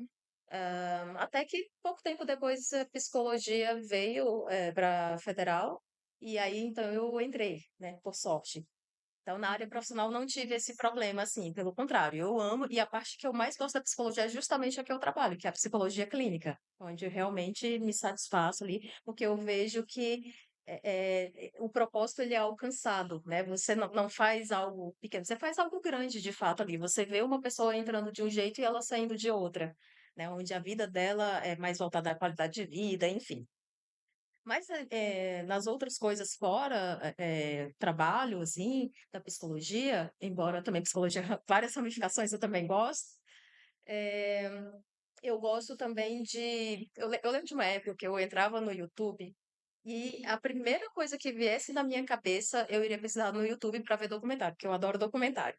Até que pouco tempo depois a psicologia veio, pra federal, e aí então eu entrei, né, por sorte. Então, na área profissional não tive esse problema, assim, pelo contrário, eu amo e a parte que eu mais gosto da psicologia é justamente a que eu trabalho, que é a psicologia clínica, onde eu realmente me satisfaço ali, porque eu vejo que o propósito ele é alcançado, né? Você não faz algo pequeno, você faz algo grande de fato ali. Você vê uma pessoa entrando de um jeito e ela saindo de outra, né? Onde a vida dela é mais voltada à qualidade de vida, enfim. Mas, nas outras coisas fora, trabalho, assim, da psicologia, embora também psicologia várias ramificações eu também gosto, eh, eu gosto também de eu lembro de uma época que eu entrava no YouTube, e a primeira coisa que viesse na minha cabeça, eu iria pesquisar no YouTube para ver documentário, porque eu adoro documentário.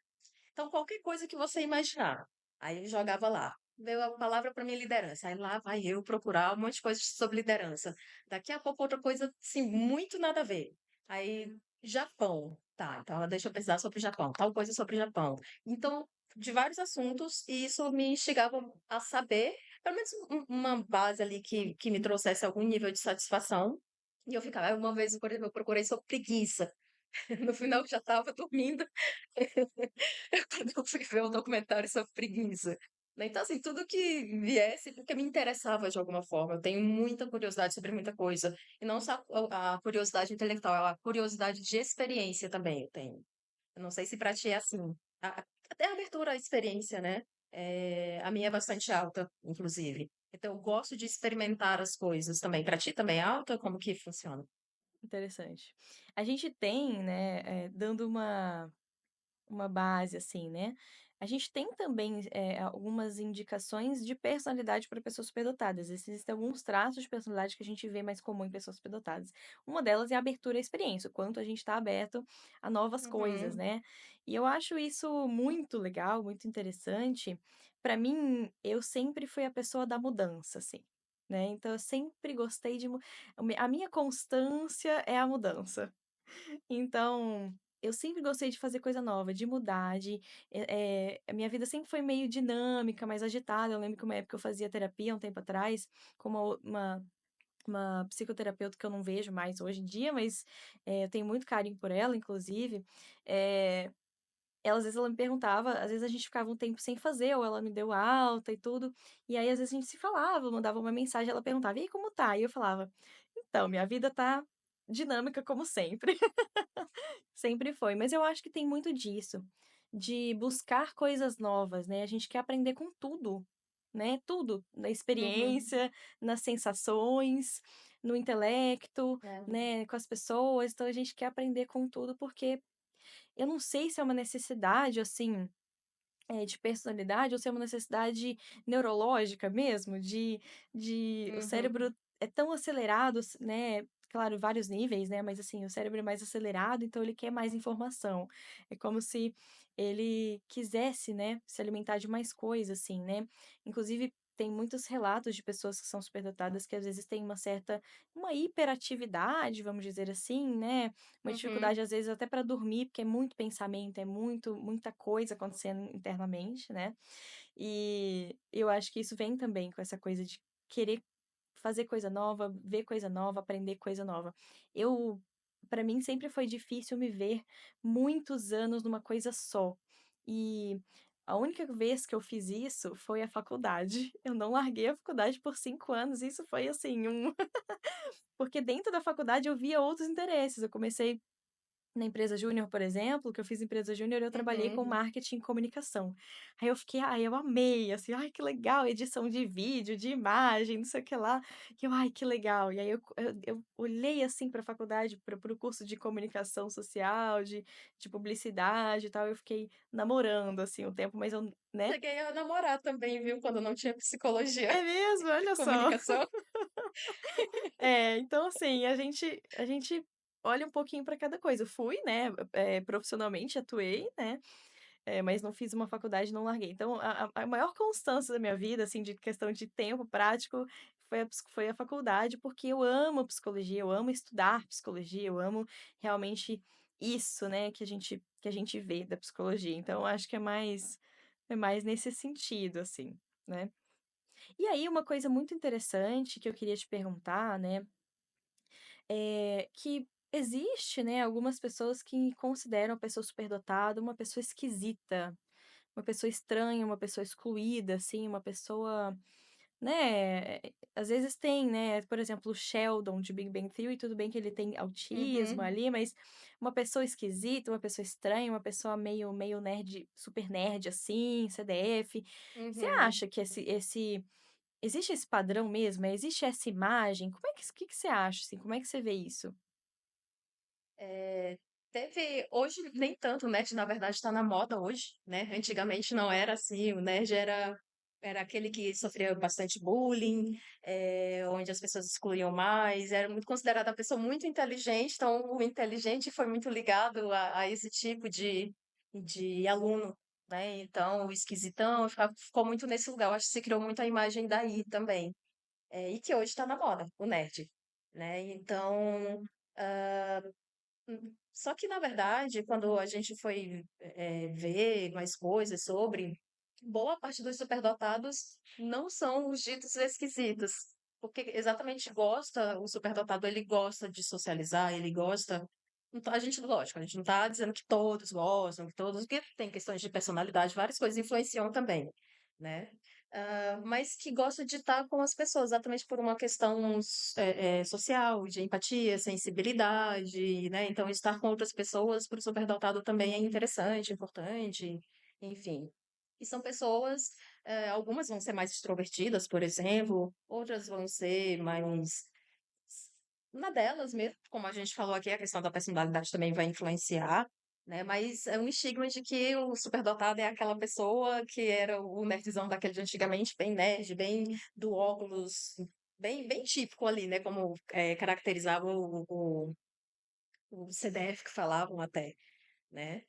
Então, qualquer coisa que você imaginar, aí eu jogava lá. Veio a palavra para mim liderança, aí lá vai eu procurar um monte de coisa sobre liderança. Daqui a pouco outra coisa, assim, muito nada a ver. Aí, Japão, tá, então deixa eu pesquisar sobre o Japão, tal coisa sobre o Japão. Então, de vários assuntos, e isso me instigava a saber, pelo menos uma base ali que me trouxesse algum nível de satisfação. E eu ficava, aí uma vez, por exemplo, eu procurei sobre preguiça. No final eu já estava dormindo. Quando eu fui ver o documentário sobre preguiça. Né, então, assim, tudo que viesse, porque me interessava de alguma forma. Eu tenho muita curiosidade sobre muita coisa. E não só a curiosidade intelectual, a curiosidade de experiência também eu tenho. Eu não sei se para ti é assim. Até a abertura à experiência, né? A minha é bastante alta, inclusive. Então, eu gosto de experimentar as coisas também. Para ti também é alta? Como que funciona? Interessante. A gente tem, né, dando uma base, assim, né. A gente tem também, algumas indicações de personalidade para pessoas superdotadas. Existem alguns traços de personalidade que a gente vê mais comum em pessoas superdotadas. Uma delas é a abertura à experiência, o quanto a gente está aberto a novas coisas, Uhum, né. E eu acho isso muito legal, muito interessante. Para mim, eu sempre fui a pessoa da mudança, assim, né, então eu sempre gostei de a minha constância é a mudança. Então, eu sempre gostei de fazer coisa nova, de mudar, a minha vida sempre foi meio dinâmica, mais agitada. Eu lembro que uma época eu fazia terapia, um tempo atrás, com uma psicoterapeuta que eu não vejo mais hoje em dia, mas, eu tenho muito carinho por ela, inclusive. Eh, ela às vezes ela me perguntava, às vezes a gente ficava um tempo sem fazer, ou ela me deu alta e tudo, e aí às vezes a gente se falava, mandava uma mensagem, ela perguntava: "E aí, como tá?" E eu falava: "Então, minha vida tá dinâmica como sempre." Sempre foi, mas eu acho que tem muito disso, de buscar coisas novas, né, a gente quer aprender com tudo, né, tudo, na uhum. experiência, nas sensações, no intelecto, É. né, com as pessoas, então a gente quer aprender com tudo, porque eu não sei se é uma necessidade, assim, de personalidade ou se é uma necessidade neurológica mesmo, de o Uhum. cérebro é tão acelerado, né, claro, vários níveis, né, mas assim, o cérebro é mais acelerado, então ele quer mais informação. É como se ele quisesse, né, se alimentar de mais coisa, assim, né. Inclusive, tem muitos relatos de pessoas que são superdotadas que às vezes têm uma hiperatividade, vamos dizer assim, né, uma Uhum. dificuldade às vezes até para dormir, porque é muito pensamento, é muita coisa acontecendo internamente, né. E eu acho que isso vem também com essa coisa de querer fazer coisa nova, ver coisa nova, aprender coisa nova. Eu Para mim sempre foi difícil me ver muitos anos numa coisa só. E a única vez que eu fiz isso foi a faculdade. Eu não larguei a faculdade por 5 anos, isso foi assim, porque dentro da faculdade eu via outros interesses. Eu comecei na empresa júnior, por exemplo, que eu fiz empresa júnior, eu trabalhei com Uhum. marketing e comunicação. Aí eu fiquei: "Ai, eu amei", assim, "Ai, que legal, edição de vídeo, de imagem, não sei o que lá", que eu: "Ai, que legal". E aí eu olhei, assim, para a faculdade, para o curso de comunicação social, de publicidade e tal, eu fiquei namorando, assim, um tempo, mas eu, né. Cheguei a namorar também, viu, quando não tinha psicologia É mesmo? e Olha só. comunicação. É, então assim, a gente olha um pouquinho para cada coisa. Eu fui, né, profissionalmente atuei, né, mas não fiz uma faculdade, não larguei. Então a maior constância da minha vida, assim, de questão de tempo prático, foi a faculdade, porque eu amo psicologia, eu amo estudar psicologia, eu amo realmente isso, né, que a gente vê da psicologia. Então eu acho que é mais nesse sentido, assim, né. E aí uma coisa muito interessante que eu queria te perguntar, né, que existe, né, algumas pessoas que consideram a pessoa superdotada uma pessoa esquisita, uma pessoa estranha, uma pessoa excluída, assim, uma pessoa, né, às vezes tem, né, por exemplo, o Sheldon de Big Bang Theory, tudo bem que ele tem autismo Uhum, ali, mas uma pessoa esquisita, uma pessoa estranha, uma pessoa meio nerd, super nerd, assim, CDF. Você uhum. acha que esse existe esse padrão mesmo? Existe essa imagem? Como é que você acha, assim, como é que você vê isso? Eh, teve hoje nem tanto, o nerd na verdade está na moda hoje, né, antigamente não era assim, o nerd era aquele que sofria bastante bullying, onde as pessoas excluíam mais, era muito considerada a pessoa muito inteligente, então o inteligente foi muito ligado a esse tipo de aluno, né, então o esquisitão ficou muito nesse lugar, eu acho que se criou muito a imagem daí também, e que hoje está na moda, o nerd, né, então, só que na verdade, quando a gente foi, ver mais coisas sobre, boa parte dos superdotados não são os ditos esquisitos, porque exatamente gosta o superdotado ele gosta de socializar, ele gosta então a gente lógico, a gente não está dizendo que todos gostam, que todos porque tem questões de personalidade, várias coisas influenciam também, né. Mas que gosta de estar com as pessoas, exatamente por uma questão social, de empatia, sensibilidade, né, então estar com outras pessoas para o superdotado também é interessante, importante, enfim. E são pessoas, algumas vão ser mais extrovertidas, por exemplo, outras vão ser mais na delas mesmo, como a gente falou aqui, a questão da personalidade também vai influenciar, né, mas é um estigma de que o superdotado é aquela pessoa que era o nerdzão daquele de antigamente, bem nerd, bem do óculos, bem típico ali, né, como, caracterizava o CDF que falavam até, né.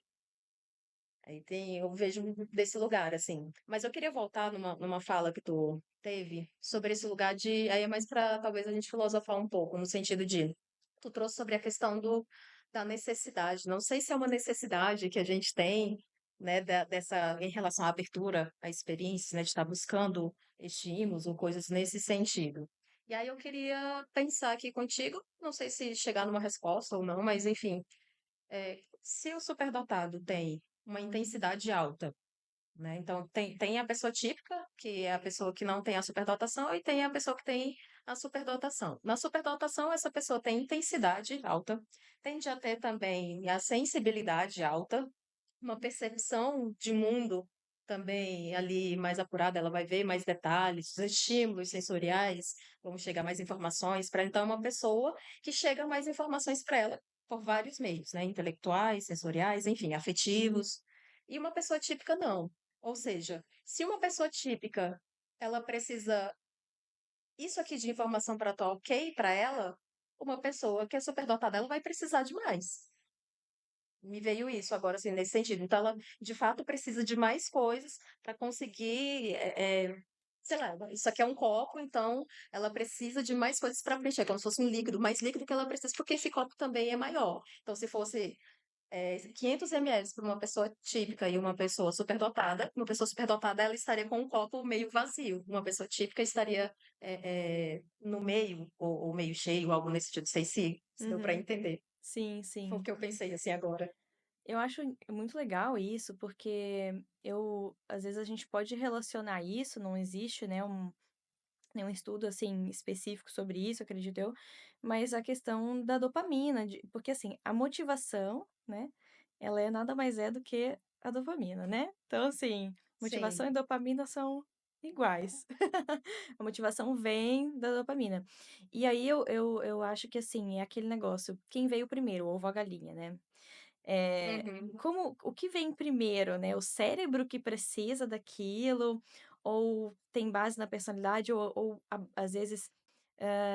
Aí tem eu vejo desse lugar, assim. Mas eu queria voltar numa fala que tu teve sobre esse lugar de aí é mais para talvez a gente filosofar um pouco, no sentido de tu trouxe sobre a questão da necessidade. Não sei se é uma necessidade que a gente tem, né, dessa em relação à abertura à experiência, né, de estar buscando estímulos ou coisas nesse sentido. E aí eu queria pensar aqui contigo, não sei se chegar numa resposta ou não, mas enfim, se o superdotado tem uma intensidade alta, né, então tem a pessoa típica, que é a pessoa que não tem a superdotação, e tem a pessoa que tem a superdotação. Na superdotação, essa pessoa tem intensidade alta, tende a ter também a sensibilidade alta, uma percepção de mundo também ali mais apurada, ela vai ver mais detalhes, os estímulos sensoriais, vão chegar mais informações para então uma pessoa que chega mais informações para ela por vários meios, né, intelectuais, sensoriais, enfim, afetivos. E uma pessoa típica não. Ou seja, se uma pessoa típica, ela precisa isso aqui de informação para estar ok para ela, uma pessoa que é superdotada, ela vai precisar de mais. Me veio isso agora, assim, nesse sentido. Então, ela de fato precisa de mais coisas para conseguir, sei lá, isso aqui é um copo, então ela precisa de mais coisas para preencher, como se fosse um líquido, mais líquido que ela precisa, porque esse copo também é maior. Então, se fosse 500 ml para uma pessoa típica e uma pessoa superdotada, uma pessoa superdotada ela estaria com um copo meio vazio, uma pessoa típica estaria no meio, ou meio cheio, algo nesse sentido. Não sei se deu para Uhum. entender. Sim, Foi o sim. que eu pensei assim agora. Eu acho muito legal isso, porque às vezes a gente pode relacionar isso, não existe, né, nenhum estudo assim específico sobre isso, acredito eu, mas a questão da dopamina, porque assim, a motivação, né, ela é nada mais é do que a dopamina, né? Então, assim, motivação Sim. e dopamina são iguais. A motivação vem da dopamina. E aí eu acho que assim, é aquele negócio, quem veio primeiro, o ovo ou a galinha, né? Uhum. Como o que vem primeiro, né, o cérebro que precisa daquilo, ou tem base na personalidade, ou às vezes,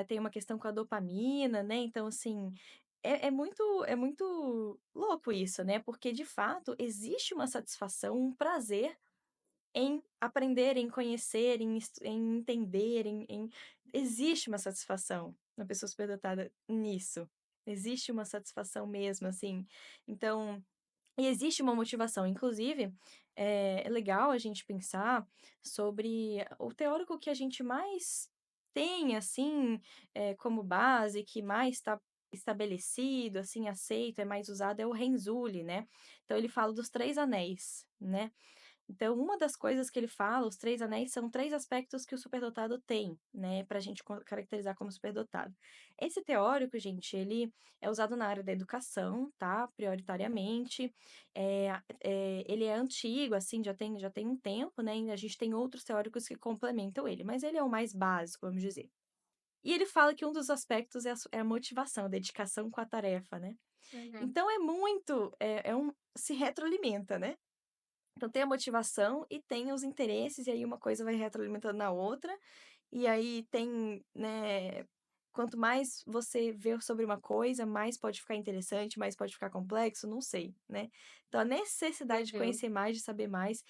tem uma questão com a dopamina, né, então assim, é muito louco isso, né, porque de fato existe uma satisfação, um prazer em aprender, em conhecer, em entender, existe uma satisfação na pessoa superdotada nisso. Existe uma satisfação mesmo, assim. Então e existe uma motivação. Inclusive, é legal a gente pensar sobre o teórico que a gente mais tem, assim, como base, que mais está estabelecido, assim, aceito, é mais usado, é o Renzulli, né. Então ele fala dos 3 anéis, né. Então, uma das coisas que ele fala, os 3 anéis, são 3 aspectos que o superdotado tem, né, pra gente caracterizar como superdotado. Esse teórico, gente, ele é usado na área da educação, tá, prioritariamente, ele é antigo, assim, já tem um tempo, né, e a gente tem outros teóricos que complementam ele, mas ele é o mais básico, vamos dizer. E ele fala que um dos aspectos é a motivação, a dedicação com a tarefa, né. Uhum. Então é muito se retroalimenta, né. Então tem a motivação e tem os interesses, e aí uma coisa vai retroalimentando na outra, e aí tem, né, quanto mais você vê sobre uma coisa, mais pode ficar interessante, mais pode ficar complexo, não sei, né. Então a necessidade de Uhum. conhecer mais, de saber mais,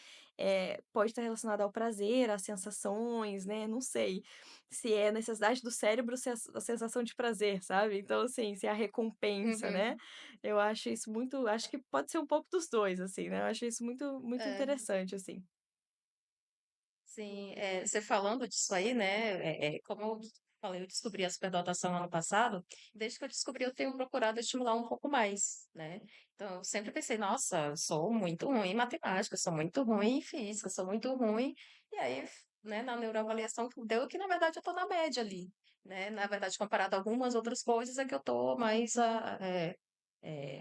pode estar relacionada ao prazer, às sensações, né, não sei. Se é a necessidade do cérebro, se é a sensação de prazer, sabe. Então assim, se é a recompensa, né. Uhum. Eu acho isso muito acho que pode ser um pouco dos 2 assim, né, eu acho isso muito muito É. interessante, assim. Sim, você falando disso aí, né, como eu falei, eu descobri a superdotação ano passado, desde que eu descobri eu tenho procurado estimular um pouco mais, né. Então eu sempre pensei: "Nossa, eu sou muito ruim em matemática, eu sou muito ruim em física, eu sou muito ruim", e aí, né, na neuroavaliação deu que na verdade eu estou na média ali, né, na verdade comparado a algumas outras coisas é que eu estou mais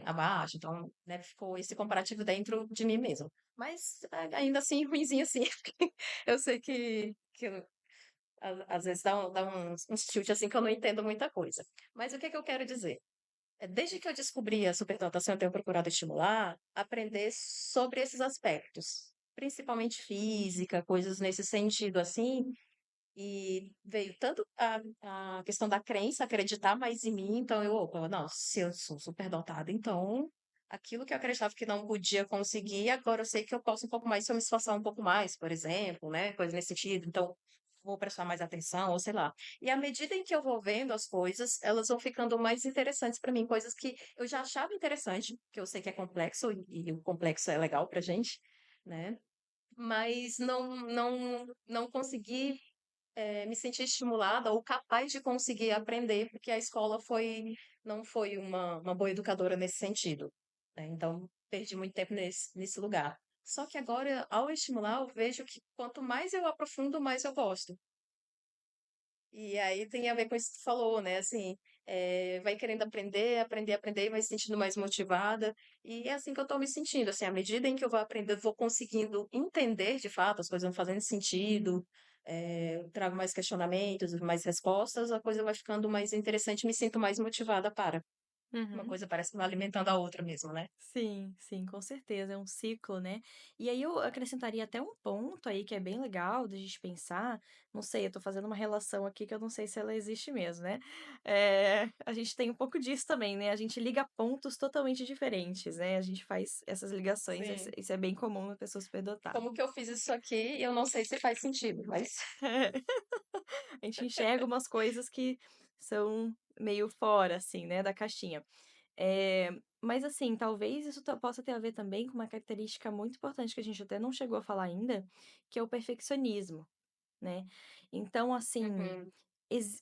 abaixo, então, né, ficou esse comparativo dentro de mim mesmo. Mas ainda assim ruinzinho assim, eu sei que às vezes dá uns chute, assim, que eu não entendo muita coisa. Mas o que que eu quero dizer? Desde que eu descobri a superdotação, eu tenho procurado estimular, aprender sobre esses aspectos, principalmente física, coisas nesse sentido, assim, e veio tanto a questão da crença, acreditar mais em mim, então eu: "Opa, não, se eu sou superdotada, então aquilo que eu acreditava que não podia conseguir, agora eu sei que eu posso um pouco mais se eu me esforçar um pouco mais", por exemplo, né, coisa nesse sentido, então vou prestar mais atenção ou sei lá. E à medida em que eu vou vendo as coisas, elas vão ficando mais interessantes para mim, coisas que eu já achava interessante, que eu sei que é complexo e o complexo é legal pra gente, né, mas não consegui me sentir estimulada ou capaz de conseguir aprender, porque a escola não foi uma boa educadora nesse sentido, né, então perdi muito tempo nesse lugar. Só que agora, ao estimular, eu vejo que quanto mais eu aprofundo, mais eu gosto. E aí tem a ver com isso que tu falou, né, assim, vai querendo aprender, aprender, aprender e vai se sentindo mais motivada, e é assim que eu estou me sentindo, assim, à medida em que eu vou aprendendo, eu vou conseguindo entender de fato, as coisas vão fazendo sentido, eu trago mais questionamentos, mais respostas, a coisa vai ficando mais interessante, me sinto mais motivada para. Uma Uhum. coisa parece que vai alimentando a outra mesmo, né. Sim, sim, com certeza, é um ciclo, né. E aí eu acrescentaria até um ponto aí que é bem legal da gente pensar, não sei, eu tô fazendo uma relação aqui que eu não sei se ela existe mesmo, né. A gente tem um pouco disso também, né, a gente liga pontos totalmente diferentes, né, a gente faz essas ligações, Sim. isso é bem comum na pessoa superdotada. Como que eu fiz isso aqui, eu não sei se faz sentido, mas A gente enxerga umas coisas que são meio fora, assim, né, da caixinha. Mas assim, talvez isso possa ter a ver também com uma característica muito importante que a gente até não chegou a falar ainda, que é o perfeccionismo, né. Então assim, uhum,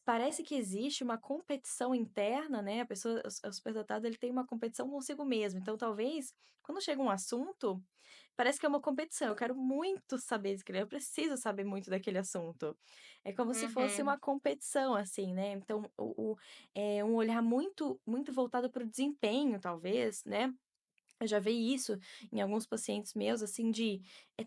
parece que existe uma competição interna, né, a pessoa o superdotado ele tem uma competição consigo mesmo, então talvez, quando chega um assunto, parece que é uma competição, eu quero muito saber escrever, eu preciso saber muito daquele assunto. É como se fosse uhum, uma competição, assim, né, então um olhar muito voltado para o desempenho talvez, né, eu já vi isso em alguns pacientes meus, assim,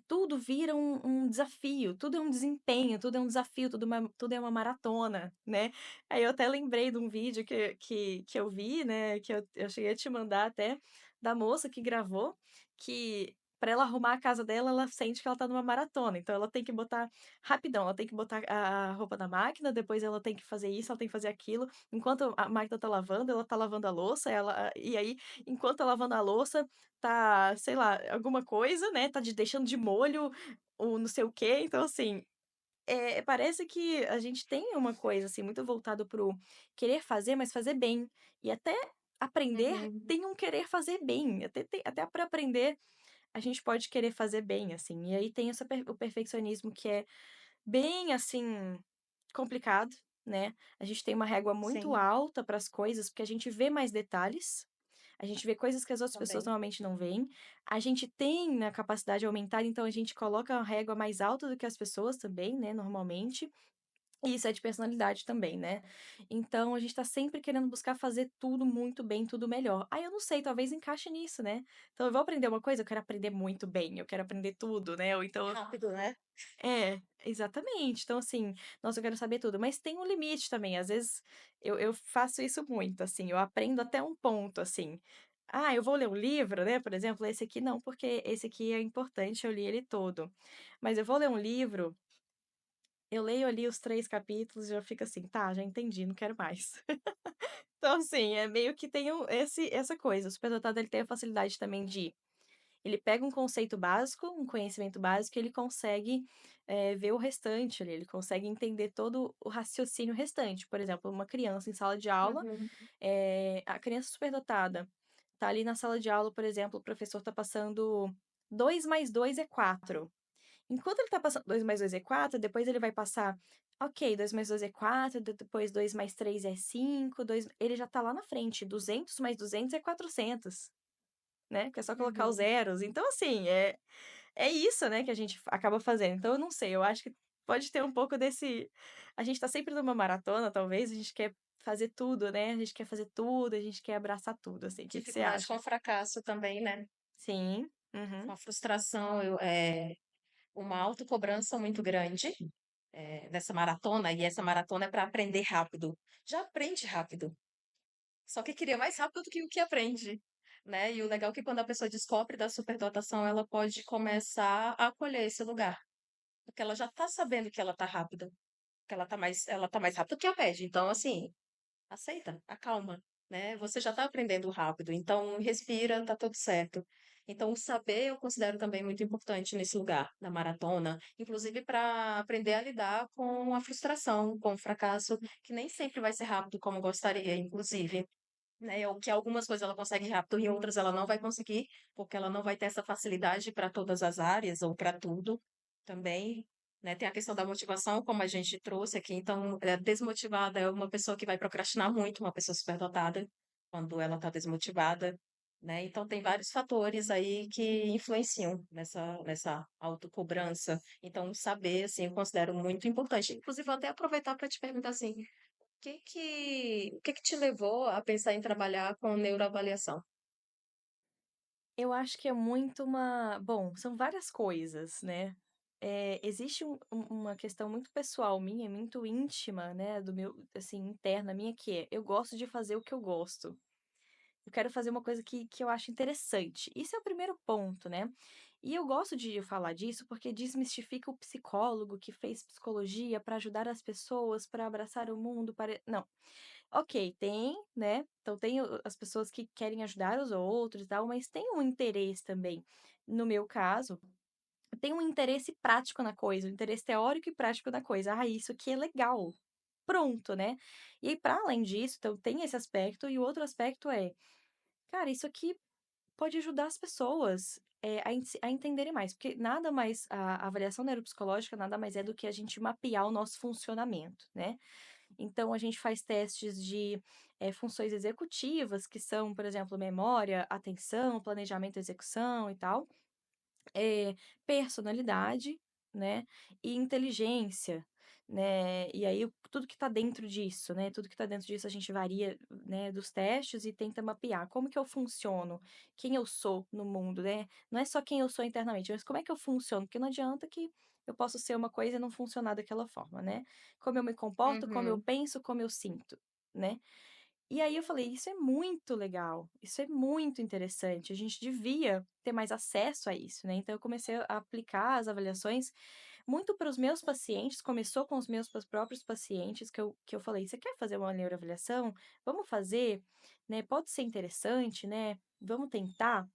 tudo vira um desafio, tudo é um desempenho, tudo é um desafio, tudo é uma maratona, né. Aí eu até lembrei de um vídeo que eu vi, né, que eu cheguei a te mandar até, da moça que gravou, que para ela arrumar a casa dela, ela sente que ela tá numa maratona, então ela tem que botar rapidão, ela tem que botar a roupa na máquina, depois ela tem que fazer isso, ela tem que fazer aquilo, enquanto a máquina tá lavando, ela tá lavando a louça, e aí enquanto tá lavando a louça, tá, sei lá, alguma coisa, né, tá deixando de molho o não sei o quê, então assim, parece que a gente tem uma coisa, assim, muito voltado para o querer fazer, mas fazer bem. E até aprender uhum. tem um querer fazer bem, até para aprender a gente pode querer fazer bem, assim. E aí tem o perfeccionismo que é bem, assim, complicado, né. A gente tem uma régua muito Sim, alta para as coisas, porque a gente vê mais detalhes, a gente vê coisas que as outras pessoas também. normalmente não veem. A gente tem a capacidade aumentada, então a gente coloca a régua mais alta do que as pessoas também, né, normalmente. E isso é de personalidade também, né. Então a gente tá sempre querendo buscar fazer tudo muito bem, tudo melhor. Aí eu não sei, talvez encaixe nisso, né. Então eu vou aprender uma coisa, eu quero aprender muito bem, eu quero aprender tudo, né, ou então Rápido, né. exatamente. Então, assim, nossa, eu quero saber tudo, mas tem um limite também, às vezes eu faço isso muito, assim, eu aprendo até um ponto, assim. Ah, eu vou ler um livro, né, por exemplo, esse aqui não, porque esse aqui é importante, eu li ele todo. Mas eu vou ler um livro, eu leio ali os 3 capítulos e já fico assim: "Tá, já entendi, não quero mais". Então, assim, é meio que tem essa coisa, o superdotado ele tem a facilidade também de ele pega um conceito básico, um conhecimento básico e ele consegue, ver o restante ali, ele consegue entender todo o raciocínio restante. Por exemplo, uma criança em sala de aula, Uhum, a criança superdotada tá ali na sala de aula, por exemplo, o professor tá passando 2 mais 2 é 4. Enquanto ele tá passando 2 mais 2 é 4, depois ele vai passar, ok, 2 mais 2 é 4, depois 2 mais 3 é 5, 2 ele já tá lá na frente, 200 mais 200 é 400. Né, que é só colocar os uhum. zeros. Então, assim, é isso, né, que a gente acaba fazendo. Então eu não sei, eu acho que pode ter um pouco desse a gente tá sempre numa maratona, talvez, a gente quer fazer tudo, né, a gente quer fazer tudo, a gente quer abraçar tudo, assim. O que que você Dificuldade acha? com o fracasso também, né. Sim. Uhum. Uma frustração, uma autocobrança muito grande, nessa maratona, e essa maratona é para aprender rápido. Já aprende rápido, só que queria mais rápido do que o que aprende, né. E o legal é que quando a pessoa descobre da superdotação, ela pode começar a acolher esse lugar, porque ela já está sabendo que ela está rápida, que ela tá mais rápida que a média, então assim, aceita, acalma, né, você já está aprendendo rápido, então respira, tá tudo certo. Então o saber eu considero também muito importante nesse lugar, na maratona, inclusive para aprender a lidar com a frustração, com o fracasso, que nem sempre vai ser rápido como gostaria, inclusive, né, ou que algumas coisas ela consegue rápido e outras ela não vai conseguir, porque ela não vai ter essa facilidade para todas as áreas ou para tudo também, né. Tem a questão da motivação, como a gente trouxe aqui, então, desmotivada é uma pessoa que vai procrastinar muito, uma pessoa superdotada, quando ela está desmotivada, né. Então tem vários fatores aí que influenciam nessa autocobrança. Então saber, assim, eu considero muito importante. Inclusive vou até aproveitar para te perguntar, assim, o que que te levou a pensar em trabalhar com neuroavaliação? Eu acho que é muito uma bom, são várias coisas, né. Existe uma questão muito pessoal minha, muito íntima, né, do meu assim, interna minha, que é: eu gosto de fazer o que eu gosto. eu quero fazer uma coisa que eu acho interessante. Isso é o primeiro ponto, né. E eu gosto de falar disso, porque desmistifica o psicólogo que fez psicologia para ajudar as pessoas, para abraçar o mundo, para não. Ok, tem, né, então tem as pessoas que querem ajudar os outros e tal, mas tem um interesse também. No meu caso, tem um interesse prático na coisa, um interesse teórico e prático na coisa. "Ah, isso aqui é legal", pronto, né. E aí para além disso, então tem esse aspecto, e o outro aspecto é: "Cara, isso aqui pode ajudar as pessoas, a entenderem mais", porque nada mais a avaliação neuropsicológica nada mais é do que a gente mapear o nosso funcionamento, né. Então a gente faz testes de, funções executivas, que são, por exemplo, memória, atenção, planejamento, execução e tal. Eh, Personalidade, né, e inteligência, né, e aí tudo que está dentro disso, né, tudo que está dentro disso a gente varia, né, dos testes e tenta mapear como que eu funciono, quem eu sou no mundo, né, não é só quem eu sou internamente, mas como é que eu funciono, porque não adianta que eu posso ser uma coisa e não funcionar daquela forma, né. Como eu me comporto, como eu Uhum, penso, como eu sinto, né. E aí eu falei: "Isso é muito legal, isso é muito interessante, a gente devia ter mais acesso a isso", né. Então eu comecei a aplicar as avaliações muito para os meus pacientes, começou com os meus próprios pacientes que eu falei: "Você quer fazer uma neuroavaliação? Vamos fazer, né, pode ser interessante, né, vamos tentar?".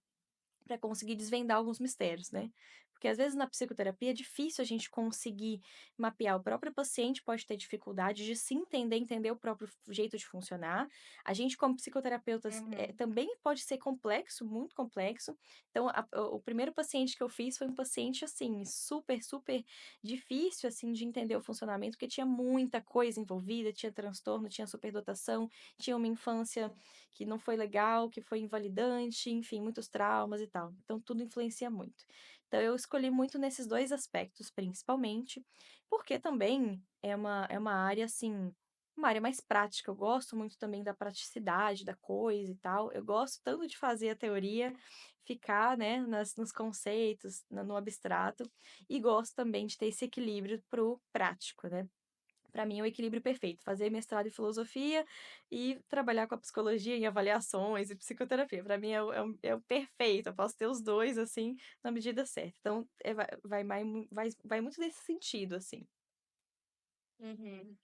Para conseguir desvendar alguns mistérios, né. Porque às vezes na psicoterapia é difícil a gente conseguir mapear, o próprio paciente pode ter dificuldade de se entender, entender o próprio jeito de funcionar. A gente como psicoterapeutas, uhum, também pode ser complexo, muito complexo. Então o primeiro paciente que eu fiz foi um paciente, assim, super, super difícil, assim, de entender o funcionamento, porque tinha muita coisa envolvida, tinha transtorno, tinha superdotação, tinha uma infância que não foi legal, que foi invalidante, enfim, muitos traumas e tal. Então tudo influencia muito. Então eu escolhi muito nesses 2 aspectos principalmente, porque também é uma área, assim, uma área mais prática, eu gosto muito também da praticidade da coisa e tal, eu gosto tanto de fazer a teoria, ficar, né, nos conceitos, no abstrato, e gosto também de ter esse equilíbrio para o prático, né. Para mim é o equilíbrio perfeito, fazer mestrado em filosofia e trabalhar com a psicologia em avaliações e psicoterapia. Para mim é o perfeito, eu posso ter os 2 assim, na medida certa. Então, vai muito nesse sentido, assim. uhum.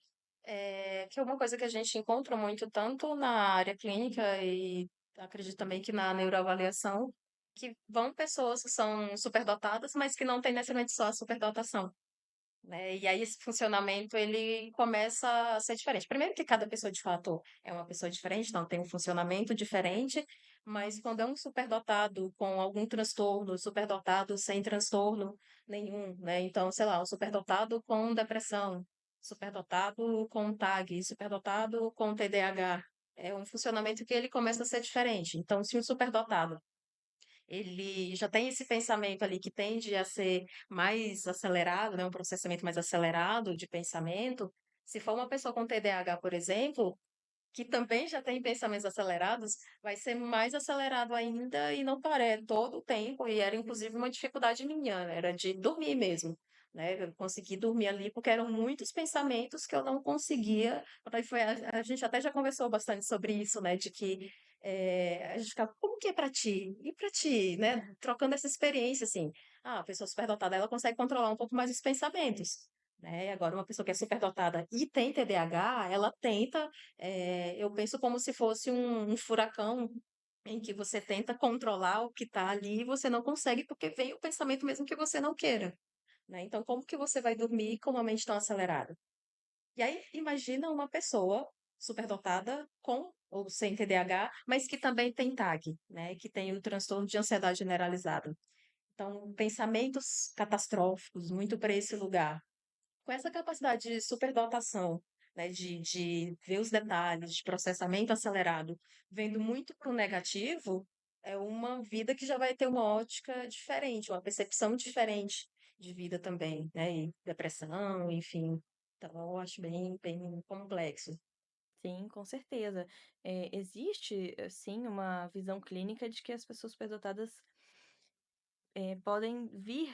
Que é uma coisa que a gente encontra muito tanto na área clínica e acredito também que na neuroavaliação, que vão pessoas que são superdotadas, mas que não têm necessariamente só a superdotação, né? E aí esse funcionamento ele começa a ser diferente. Primeiro que cada pessoa de fato é uma pessoa diferente, então tem um funcionamento diferente, mas quando é um superdotado com algum transtorno, superdotado sem transtorno nenhum, né? Então, sei lá, um superdotado com depressão, superdotado com TAG, superdotado com TDAH. É um funcionamento que ele começa a ser diferente. Então, se um superdotado ele já tem esse pensamento ali que tende a ser mais acelerado, né, um processamento mais acelerado de pensamento. Se for uma pessoa com TDAH, por exemplo, que também já tem pensamentos acelerados, vai ser mais acelerado ainda e não para, é todo o tempo, e era inclusive uma dificuldade minha, né, era de dormir mesmo, né, eu consegui dormir ali porque eram muitos pensamentos que eu não conseguia, aí foi a gente até já conversou bastante sobre isso, né, de que, a gente ficava: "Como que é para ti? E para ti?", né, trocando essa experiência, assim. Ah, a pessoa superdotada, ela consegue controlar um pouco mais os pensamentos, né, agora uma pessoa que é superdotada e tem TDAH, ela tenta eu penso como se fosse um furacão em que você tenta controlar o que está ali e você não consegue, porque vem o pensamento mesmo que você não queira, né. Então como que você vai dormir com uma mente tão acelerada? E aí imagina uma pessoa superdotada com ou sem TDAH, mas que também tem TAG, né, que tem o transtorno de ansiedade generalizada. Então pensamentos catastróficos, muito para esse lugar. Com essa capacidade de superdotação, né, de ver os detalhes, de processamento acelerado, vendo muito para o negativo, é uma vida que já vai ter uma ótica diferente, uma percepção diferente de vida também, né, e depressão, enfim. Então eu acho bem complexo. Sim, com certeza. Existe, sim, uma visão clínica de que as pessoas superdotadas podem vir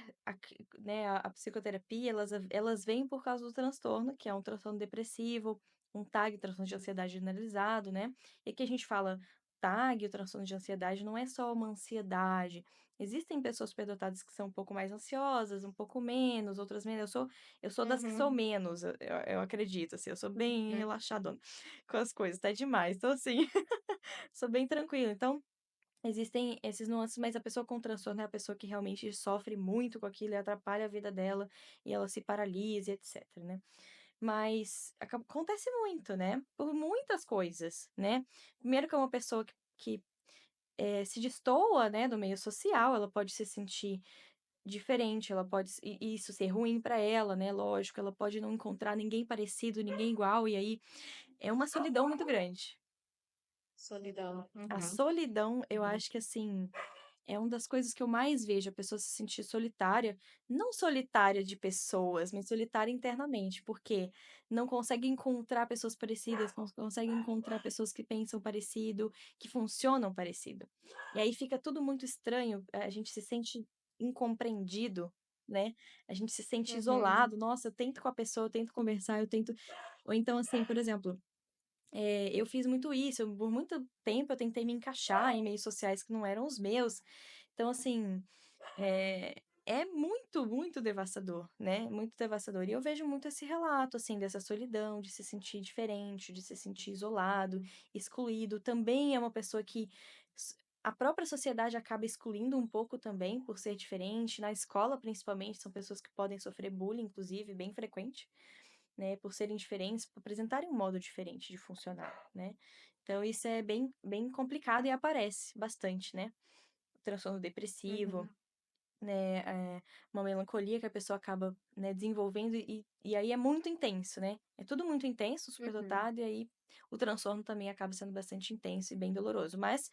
né, a psicoterapia, elas vêm por causa do transtorno, que é um transtorno depressivo, um TAG, transtorno de ansiedade generalizado, né. E aqui a gente fala TAG, o transtorno de ansiedade, não é só uma ansiedade. Existem pessoas superdotadas que são um pouco mais ansiosas, um pouco menos, outras menos. Eu sou das que sou Uhum, menos, eu acredito, assim, eu sou bem uhum. relaxadona com as coisas, até demais. Então, assim, sou bem tranquila. Então, existem esses nuances, mas a pessoa com transtorno é a pessoa que realmente sofre muito com aquilo e atrapalha a vida dela, e ela se paralisa e etcétera, né. Mas acontece muito, né, por muitas coisas, né. Primeiro que é uma pessoa que se destoa, né, do meio social, ela pode se sentir diferente, ela pode e isso ser ruim para ela, né, lógico, ela pode não encontrar ninguém parecido, ninguém igual, e aí é uma solidão muito grande. Solidão. A Uhum, solidão, eu uhum, acho que, assim, é uma das coisas que eu mais vejo, a pessoa se sentir solitária, não solitária de pessoas, mas solitária internamente, porque não consegue encontrar pessoas parecidas, não consegue encontrar pessoas que pensam parecido, que funcionam parecido. E aí fica tudo muito estranho, a gente se sente incompreendido, né, a gente se sente uhum, isolado, nossa, eu tento com a pessoa, eu tento conversar, eu tento ou então, assim, por exemplo, eu fiz muito isso, por muito tempo eu tentei me encaixar em meios sociais que não eram os meus. Então, assim, é muito, muito devastador, né, muito devastador. E eu vejo muito esse relato, assim, dessa solidão, de se sentir diferente, de se sentir isolado, excluído. Também é uma pessoa que a própria sociedade acaba excluindo um pouco também, por ser diferente. Na escola, principalmente, são pessoas que podem sofrer bullying, inclusive, bem frequente, né, por serem diferentes, por apresentarem um modo diferente de funcionar, né. Então isso é bem bem complicado e aparece bastante, né. O transtorno depressivo, uhum, né, uma melancolia que a pessoa acaba, né, desenvolvendo e aí é muito intenso, né. É tudo muito intenso, uhum. superdotado, e aí o transtorno também acaba sendo bastante intenso e bem doloroso. Mas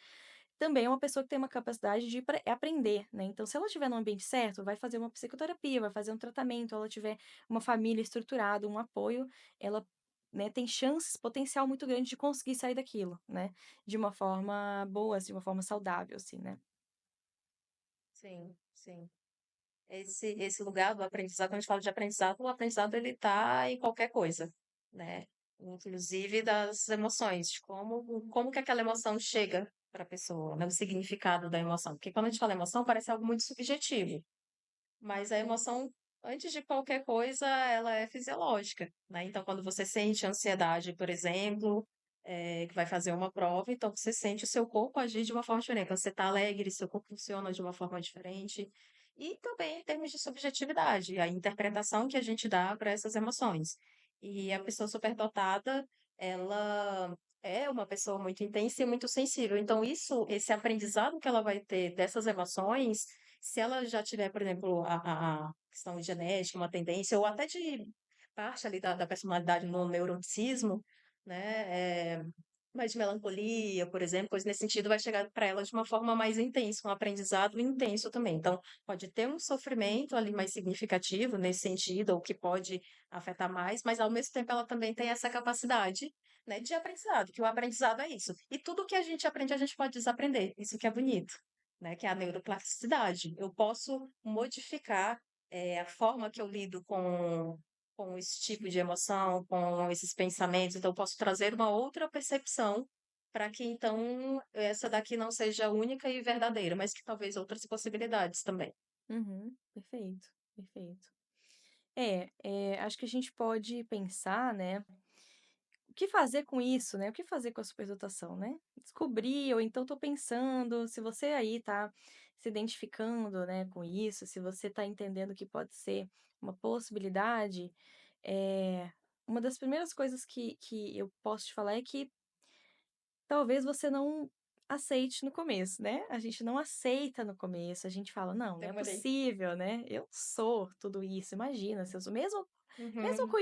também é uma pessoa que tem uma capacidade de aprender, né, então se ela estiver no ambiente certo, vai fazer uma psicoterapia, vai fazer um tratamento, ela tiver uma família estruturada, um apoio, ela, né, tem chances, potencial muito grande de conseguir sair daquilo, né, de uma forma boa, assim, de uma forma saudável, assim, né. Sim, sim. Esse lugar do aprendizado, quando a gente fala de aprendizado, o aprendizado ele está em qualquer coisa, né, inclusive das emoções, de como que aquela emoção chega para a pessoa, né, o significado da emoção, porque quando a gente fala emoção parece algo muito subjetivo. Mas a emoção, antes de qualquer coisa, ela é fisiológica, né. Então quando você sente ansiedade, por exemplo, que vai fazer uma prova, então você sente o seu corpo agir de uma forma diferente. Quando você está alegre, seu corpo funciona de uma forma diferente. E também em termos de subjetividade, a interpretação que a gente dá para essas emoções. E a pessoa superdotada, ela é uma pessoa muito intensa e muito sensível. Então esse aprendizado que ela vai ter dessas emoções, se ela já tiver, por exemplo, a questão genética, uma tendência, ou até de parte ali da personalidade no neuroticismo, né, mais de melancolia, por exemplo, coisa nesse sentido, vai chegar para ela de uma forma mais intensa, um aprendizado intenso também. Então, pode ter um sofrimento ali mais significativo nesse sentido, ou que pode afetar mais, mas ao mesmo tempo ela também tem essa capacidade, né, de aprendizado, que o aprendizado é isso. E tudo que a gente aprende, a gente pode desaprender. Isso que é bonito, né, que é a neuroplasticidade. Eu posso modificar, a forma que eu lido com esse tipo de emoção, com esses pensamentos, então eu posso trazer uma outra percepção para que então essa daqui não seja única e verdadeira, mas que talvez outras possibilidades também. Uhum, perfeito, perfeito. Acho que a gente pode pensar, né, o que fazer com isso, né, o que fazer com a superdotação, né. Descobrir ou então tô pensando, se você aí tá se identificando, né, com isso, se você tá entendendo que pode ser uma possibilidade, uma das primeiras coisas que eu posso te falar é que talvez você não aceite no começo, né. A gente não aceita no começo, a gente fala: "Não, não é Demorei. possível, né, eu sou tudo isso, imagina se eu sou", mesmo com Uhum. o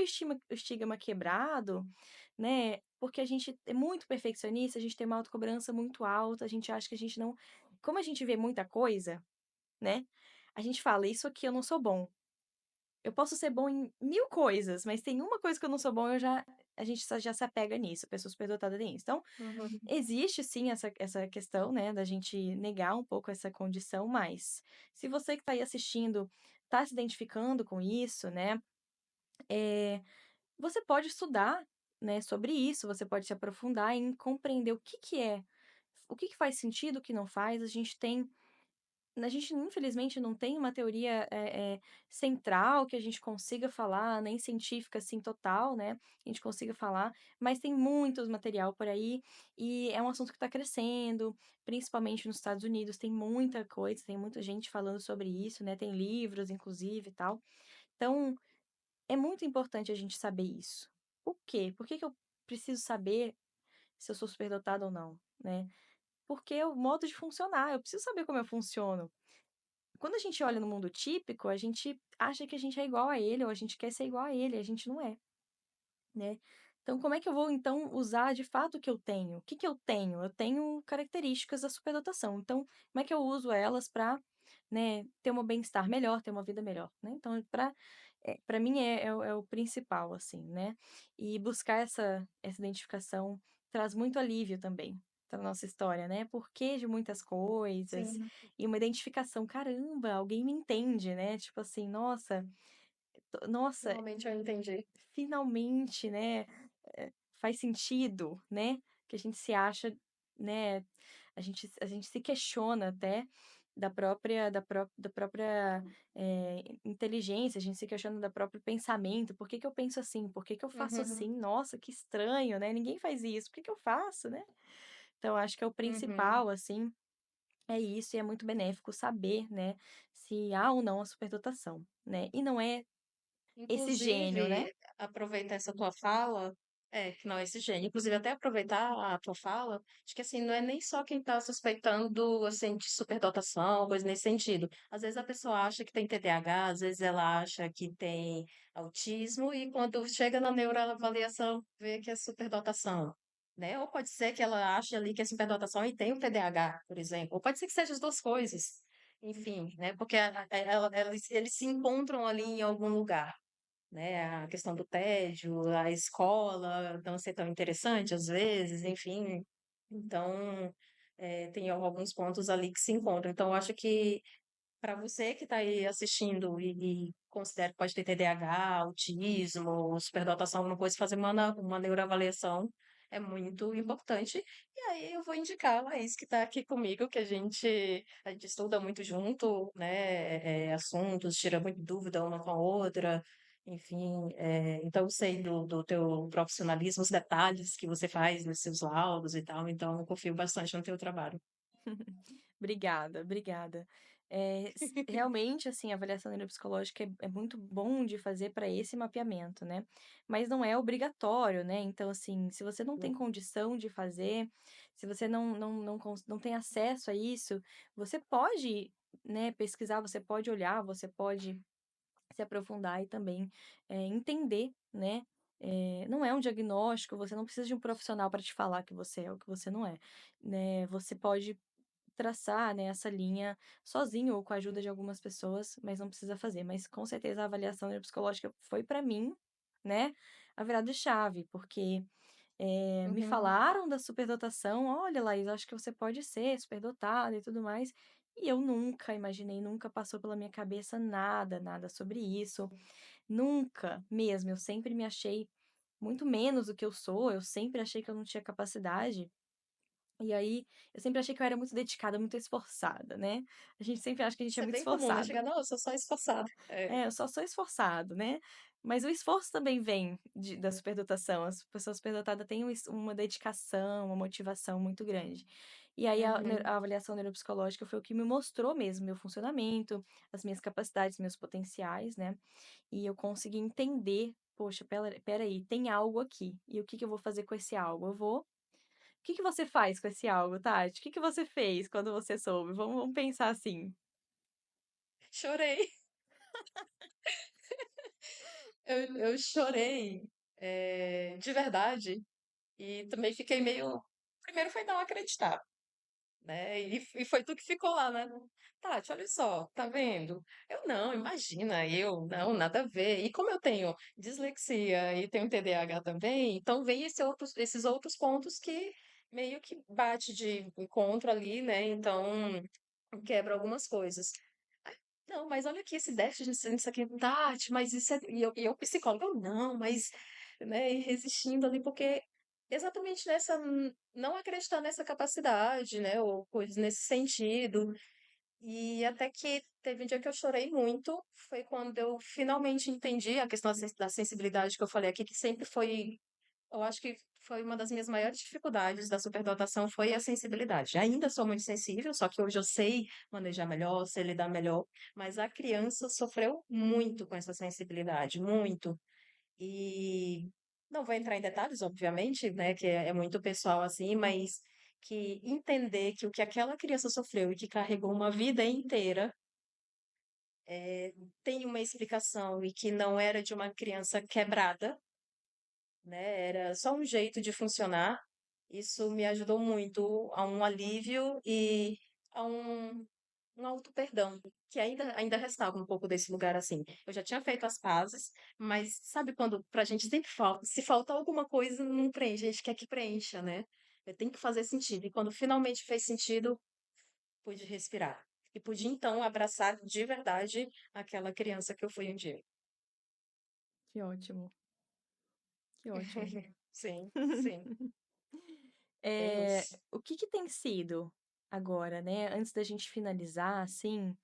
estigma quebrado, né, porque a gente é muito perfeccionista, a gente tem uma autocobrança muito alta, a gente acha que a gente não como a gente vê muita coisa, né, a gente fala: "Isso aqui eu não sou bom". Eu posso ser bom em 1000 coisas, mas tem uma coisa que eu não sou bom, a gente já se apega nisso, a pessoa superdotada tem isso. Então, Uhum. existe sim essa questão, né, da gente negar um pouco essa condição, mas se você que está aí assistindo, está se identificando com isso, né, eh, você pode estudar, né, sobre isso, você pode se aprofundar em compreender o que que é que faz sentido, o que não faz. A gente infelizmente não tem uma teoria, central que a gente consiga falar, nem científica, assim, total, né, que a gente consiga falar, mas tem muitos material por aí, e é um assunto que está crescendo, principalmente nos Estados Unidos, tem muita coisa, tem muita gente falando sobre isso, né, tem livros inclusive e tal. Então, é muito importante a gente saber isso. Por quê? Por que que eu preciso saber se eu sou superdotada ou não, né? Porque é o modo de funcionar, eu preciso saber como eu funciono. Quando a gente olha no mundo típico, a gente acha que a gente é igual a ele ou a gente quer ser igual a ele, a gente não é, né. Então como é que eu vou então usar de fato o que eu tenho? O que que eu tenho? Eu tenho características da superdotação, então como é que eu uso elas para, né, ter um bem-estar melhor, ter uma vida melhor, né. Então para mim é o principal, assim, né. E buscar essa identificação traz muito alívio também para nossa história, né, porquê de muitas coisas, Sim, e uma identificação: "Caramba, alguém me entende", né, tipo assim: "Nossa, finalmente eu entendi. finalmente, né, faz sentido", né, que a gente se acha, né, a gente se questiona até da própria, inteligência, a gente se questiona da próprio pensamento, "Por que que eu penso assim? Por que que eu faço Uhum, assim? Nossa, que estranho, né, ninguém faz isso, por que que eu faço?", né. Então acho que é o uhum. principal, assim, é isso e é muito benéfico saber, né, se há ou não a superdotação, né, e não é esse gênio, né. Inclusive, aproveitar essa tua fala que não, esse gênio. Inclusive, até aproveitar a tua fala, acho que, assim, não é nem só quem está suspeitando, assim, de superdotação, coisa nesse sentido. Às vezes a pessoa acha que tem TDAH, às vezes ela acha que tem autismo e quando chega na neuroavaliação vê que é superdotação, né. Ou pode ser que ela ache ali que é superdotação e tem o TDAH, por exemplo, ou pode ser que seja as 2 coisas. Enfim, né, porque eles se encontram ali em algum lugar. Né, a questão do tédio, a escola não ser tão interessante às vezes, enfim. Então, tem alguns pontos ali que se encontram. Então eu acho que para você que está aí assistindo e considera que pode ter TDAH, autismo, superdotação, alguma coisa, fazer uma neuroavaliação é muito importante. E aí eu vou indicar a Laís que está aqui comigo, que a gente estuda muito junto, né, assuntos, tira muito dúvida uma com a outra, enfim, então eu sei do teu profissionalismo, os detalhes que você faz nos seus laudos e tal, então eu confio bastante no teu trabalho. Obrigada, obrigada. Realmente, assim, a avaliação neuropsicológica é muito bom de fazer para esse mapeamento, né, mas não é obrigatório, né, então, assim, se você não tem condição de fazer, se você não tem acesso a isso, você pode, né, pesquisar, você pode olhar, você pode se aprofundar e também, entender, né, não é um diagnóstico, você não precisa de um profissional para te falar que você é ou que você não é, né, você pode traçar, né, essa linha sozinho ou com a ajuda de algumas pessoas, mas não precisa fazer. Mas com certeza a avaliação neuropsicológica foi para mim, né, a virada de chave, porque, me Uhum. falaram da superdotação: "Olha, Laís, acho que você pode ser superdotada e tudo mais", e eu nunca imaginei, nunca passou pela minha cabeça nada, nada sobre isso, nunca mesmo. Eu sempre me achei muito menos do que eu sou, eu sempre achei que eu não tinha capacidade. E aí, eu sempre achei que eu era muito dedicada, muito esforçada, né. A gente sempre acha que a gente é Isso é muito bem comum, né, esforçado. chegar: "Não, eu sou só esforçada". É. É, eu só sou esforçado, né. Mas o esforço também vem da superdotação, as pessoas superdotadas têm uma dedicação, uma motivação muito grande. E aí Uhum. a avaliação neuropsicológica foi o que me mostrou mesmo meu funcionamento, as minhas capacidades, meus potenciais, né, e eu consegui entender: "Poxa, espera aí, tem algo aqui, e o que que eu vou fazer com esse algo? Eu vou que você faz com esse algo, Tati? O que que você fez quando você soube? Vamos pensar assim. Chorei. Eu chorei, de verdade, e também fiquei meio primeiro foi não acreditar, né, e foi tu que ficou lá, né: "Tati, olha só, tá vendo? Eu não, imagina, eu não, nada a ver". E como eu tenho dislexia e tenho TDAH também, então vem esses outros pontos que meio que bate de encontro ali, né, então quebra algumas coisas. Não, mas olha aqui esse déficit nisso aqui, Tati, mas isso é e eu psicóloga, eu não, mas, né, e resistindo ali, porque exatamente nessa não acreditar nessa capacidade, né, ou coisas nesse sentido. E até que teve um dia que eu chorei muito, foi quando eu finalmente entendi a questão da sensibilidade que eu falei aqui, que sempre foi, eu acho que foi uma das minhas maiores dificuldades da superdotação, foi a sensibilidade. Ainda sou muito sensível, só que hoje eu sei manejar melhor, sei lidar melhor, mas a criança sofreu muito com essa sensibilidade, muito. E não vou entrar em detalhes, obviamente, né, que é muito pessoal assim, mas que entender que o que aquela criança sofreu e que carregou uma vida inteira tem uma explicação e que não era de uma criança quebrada, né, era só um jeito de funcionar. Isso me ajudou muito a um alívio e a um auto-perdão, que ainda restava um pouco desse lugar assim. Eu já tinha feito as pazes, mas sabe quando pra gente sempre falta, se faltar alguma coisa, não preenche, a gente quer que preencha, né? Tem que fazer sentido. E quando finalmente fez sentido, pude respirar. E pude então abraçar de verdade aquela criança que eu fui um dia. Que ótimo, que ótimo. Sim, sim. O que que tem sido agora, né, antes da gente finalizar, assim, o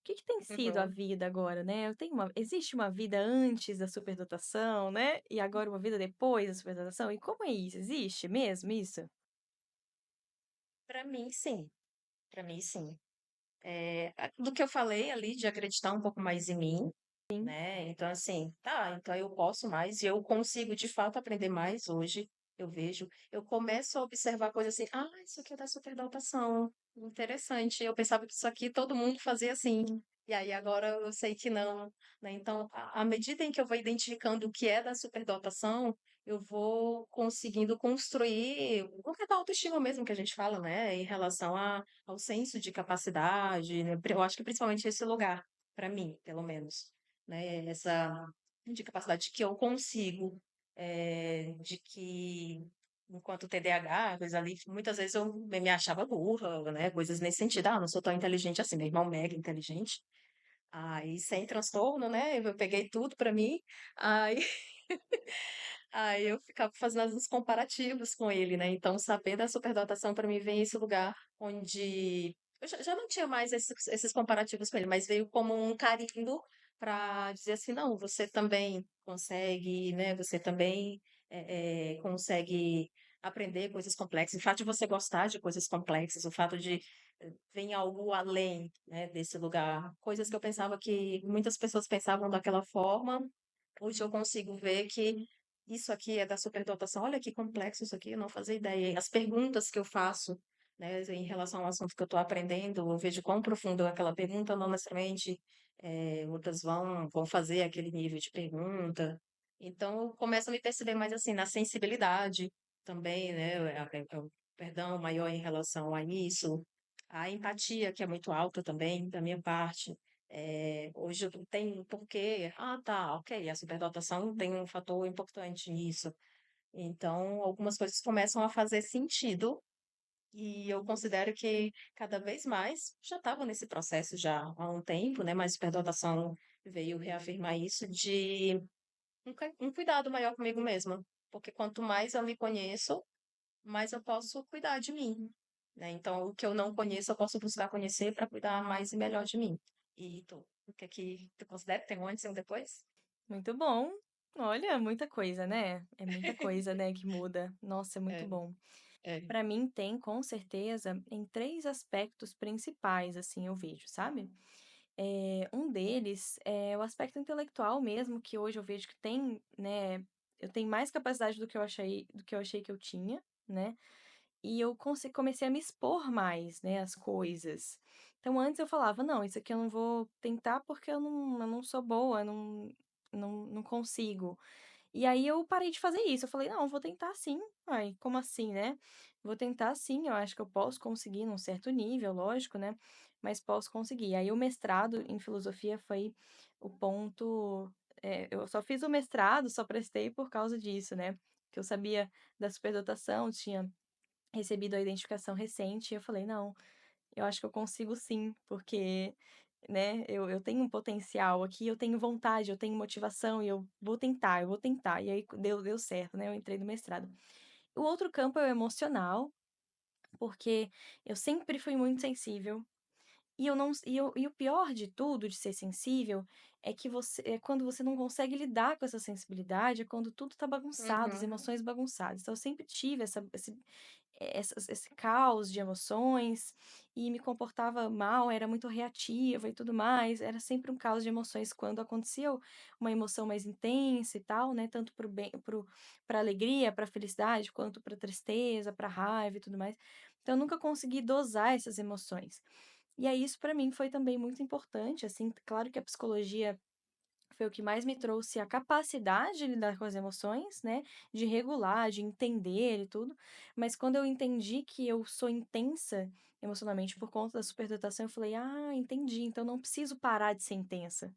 que que tem sido a Uhum. vida agora, né? Eu tenho uma existe uma vida antes da superdotação, né, e agora uma vida depois da superdotação, e como é isso? Existe mesmo isso? Para mim, sim. Para mim, sim. Do que eu falei ali de acreditar um pouco mais em mim, Sim. né? Então, assim, tá, então eu posso mais e eu consigo de fato aprender mais hoje. Eu vejo, eu começo a observar coisas assim, ah, isso aqui é da superdotação, interessante. Eu pensava que isso aqui todo mundo fazia assim. E aí agora eu sei que não, né? Então, à medida em que eu vou identificando o que é da superdotação, eu vou conseguindo construir qualquer autoestima mesmo que a gente fala, né? Em relação ao senso de capacidade, né? Eu acho que principalmente esse lugar, para mim, pelo menos, né? Essa de capacidade que eu consigo, de que enquanto TDAH, coisa ali, muitas vezes eu me achava burra, né? Coisas nesse sentido, ah, não sou tão inteligente assim, meu irmão mega inteligente, aí sem transtorno, né? Eu peguei tudo para mim, aí aí eu ficava fazendo os comparativos com ele, né? Então, saber da superdotação para mim vem esse lugar onde eu já não tinha mais esses comparativos com ele, mas veio como um carimbo para dizer assim, não, você também consegue, né? Você também consegue aprender coisas complexas. O fato de você gostar de coisas complexas, o fato de vem algo além, né, desse lugar, coisas que eu pensava que muitas pessoas pensavam daquela forma. Hoje eu consigo ver que isso aqui é da superdotação. Olha que complexo isso aqui, eu não fazia ideia. E as perguntas que eu faço, né, em relação ao assunto que eu estou aprendendo, eu vejo quão profundo é aquela pergunta, não necessariamente outras vão fazer aquele nível de pergunta. Então, eu começo a me perceber mais assim, na sensibilidade também, né, o perdão maior em relação a isso, a empatia, que é muito alta também, da minha parte. Hoje eu tenho um porquê. Ah, tá, ok. A superdotação tem um fator importante nisso. Então, algumas coisas começam a fazer sentido e eu considero que cada vez mais já estava nesse processo já há um tempo, né? Mas a superdotação veio reafirmar isso de um cuidado maior comigo mesma. Porque quanto mais eu me conheço, mais eu posso cuidar de mim, né? Então, o que eu não conheço, eu posso buscar conhecer para cuidar mais e melhor de mim. E tu, o que é que tu considera que tem um antes e um depois? Muito bom. Olha, muita coisa, né? É muita coisa, né, que muda. Nossa, é muito É, bom. é. Para mim tem, com certeza, em 3 aspectos principais, assim, eu vejo, sabe. Um deles é o aspecto intelectual mesmo, que hoje eu vejo que tem, né, eu tenho mais capacidade do que eu achei que eu tinha, né. E eu comecei a me expor mais, né, às coisas. Então antes eu falava: "Não, isso aqui eu não vou tentar porque eu não sou boa, não consigo". E aí eu parei de fazer isso, eu falei: "Não, eu vou tentar sim, uai, como assim, né? Vou tentar sim, eu acho que eu posso conseguir num certo nível, lógico, né, mas posso conseguir". Aí o mestrado em filosofia foi o ponto, eu só fiz o mestrado, só prestei por causa disso, né, que eu sabia da superdotação, tinha recebido a identificação recente e eu falei: "Não, eu acho que eu consigo sim, porque, né, eu tenho um potencial aqui, eu tenho vontade, eu tenho motivação e eu vou tentar, eu vou tentar". E aí deu certo, né, eu entrei no mestrado. O outro campo é o emocional, porque eu sempre fui muito sensível, e eu não e o pior de tudo, de ser sensível, é que é quando você não consegue lidar com essa sensibilidade, é quando tudo tá bagunçado, as Uhum, emoções bagunçadas. Então eu sempre tive esse caos de emoções, e me comportava mal, era muito reativa e tudo mais, era sempre um caos de emoções quando acontecia uma emoção mais intensa e tal, né, tanto para o bem para alegria, para felicidade, quanto para tristeza, para raiva e tudo mais. Então eu nunca consegui dosar essas emoções. E aí isso para mim foi também muito importante, assim, claro que a psicologia foi o que mais me trouxe a capacidade de lidar com as emoções, né, de regular, de entender e tudo, mas quando eu entendi que eu sou intensa emocionalmente por conta da superdotação, eu falei: "Ah, entendi, então não preciso parar de ser intensa".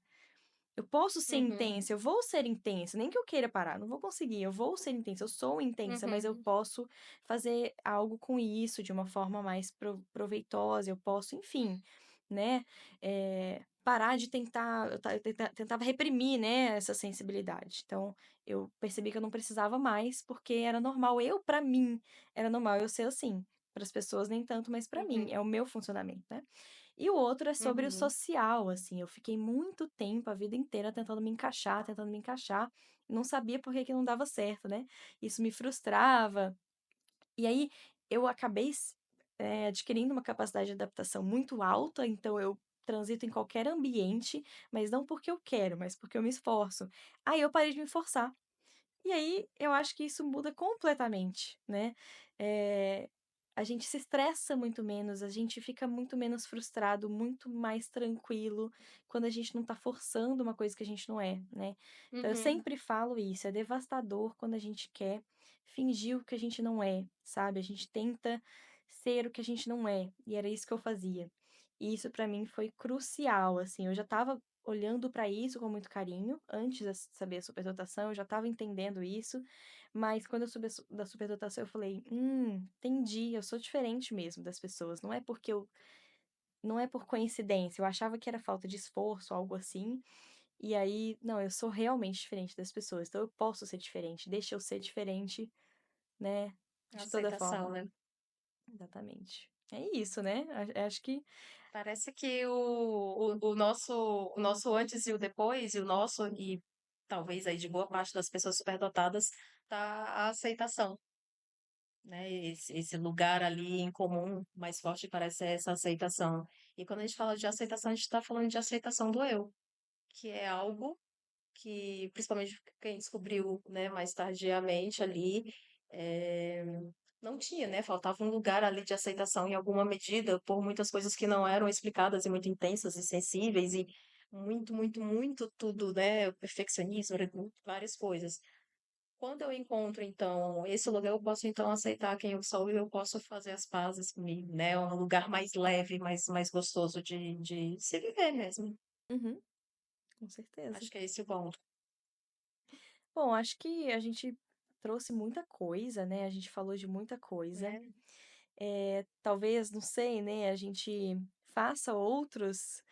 Eu posso ser uhum, intensa, eu vou ser intensa, nem que eu queira parar, não vou conseguir, eu vou ser intensa, eu sou intensa, mas eu uhum, posso fazer algo com isso de uma forma mais proveitosa, eu posso, enfim, né, parar de tentar, eu tentava reprimir, né, essa sensibilidade. Então, eu percebi que eu não precisava mais, porque era normal, para mim, era normal eu ser assim. Para as pessoas nem tanto, mas para mim, é uhum, o meu funcionamento, né. E o outro é sobre o uhum, social, assim, eu fiquei muito tempo, a vida inteira, tentando me encaixar, não sabia por que que não dava certo, né. Isso me frustrava, e aí eu acabei adquirindo uma capacidade de adaptação muito alta, então eu transito em qualquer ambiente, mas não porque eu quero, mas porque eu me esforço. Aí eu parei de me forçar. E aí, eu acho que isso muda completamente, né. Eh, a gente se estressa muito menos, a gente fica muito menos frustrado, muito mais tranquilo, quando a gente não tá forçando uma coisa que a gente não é, né. Então eu uhum. sempre falo isso, é devastador quando a gente quer fingir o que a gente não é, sabe. A gente tenta ser o que a gente não é, e era isso que eu fazia. E isso pra mim foi crucial, assim, eu já estava olhando para isso com muito carinho, antes de saber a superdotação, eu já estava entendendo isso, mas quando eu soube da superdotação, eu falei: entendi, eu sou diferente mesmo das pessoas, não é por coincidência, eu achava que era falta de esforço, algo assim, e aí, não, eu sou realmente diferente das pessoas, então eu posso ser diferente, deixa eu ser diferente, né, de toda Aceitação, forma". né. Exatamente. É isso, né, acho que Parece que o nosso antes e o depois, e o nosso e talvez aí de boa parte das pessoas superdotadas, tá a aceitação, né, esse lugar ali em comum mais forte parece ser essa aceitação. E quando a gente fala de aceitação, a gente está falando de aceitação do eu, que é algo que principalmente quem descobriu, né, mais tardiamente ali, eh, não tinha, né, faltava um lugar ali de aceitação em alguma medida por muitas coisas que não eram explicadas e muito intensas e sensíveis e muito, muito, muito tudo, né, perfeccionismo, era várias coisas. Quando eu encontro então esse lugar, eu posso então aceitar quem eu sou e eu posso fazer as pazes comigo, né, é um lugar mais leve, mais gostoso de se viver mesmo. uhum, com certeza. Acho que é esse o ponto, Bom, acho que a gente trouxe muita coisa, né, a gente falou de muita coisa. né. Talvez, não sei, né, a gente faça outros,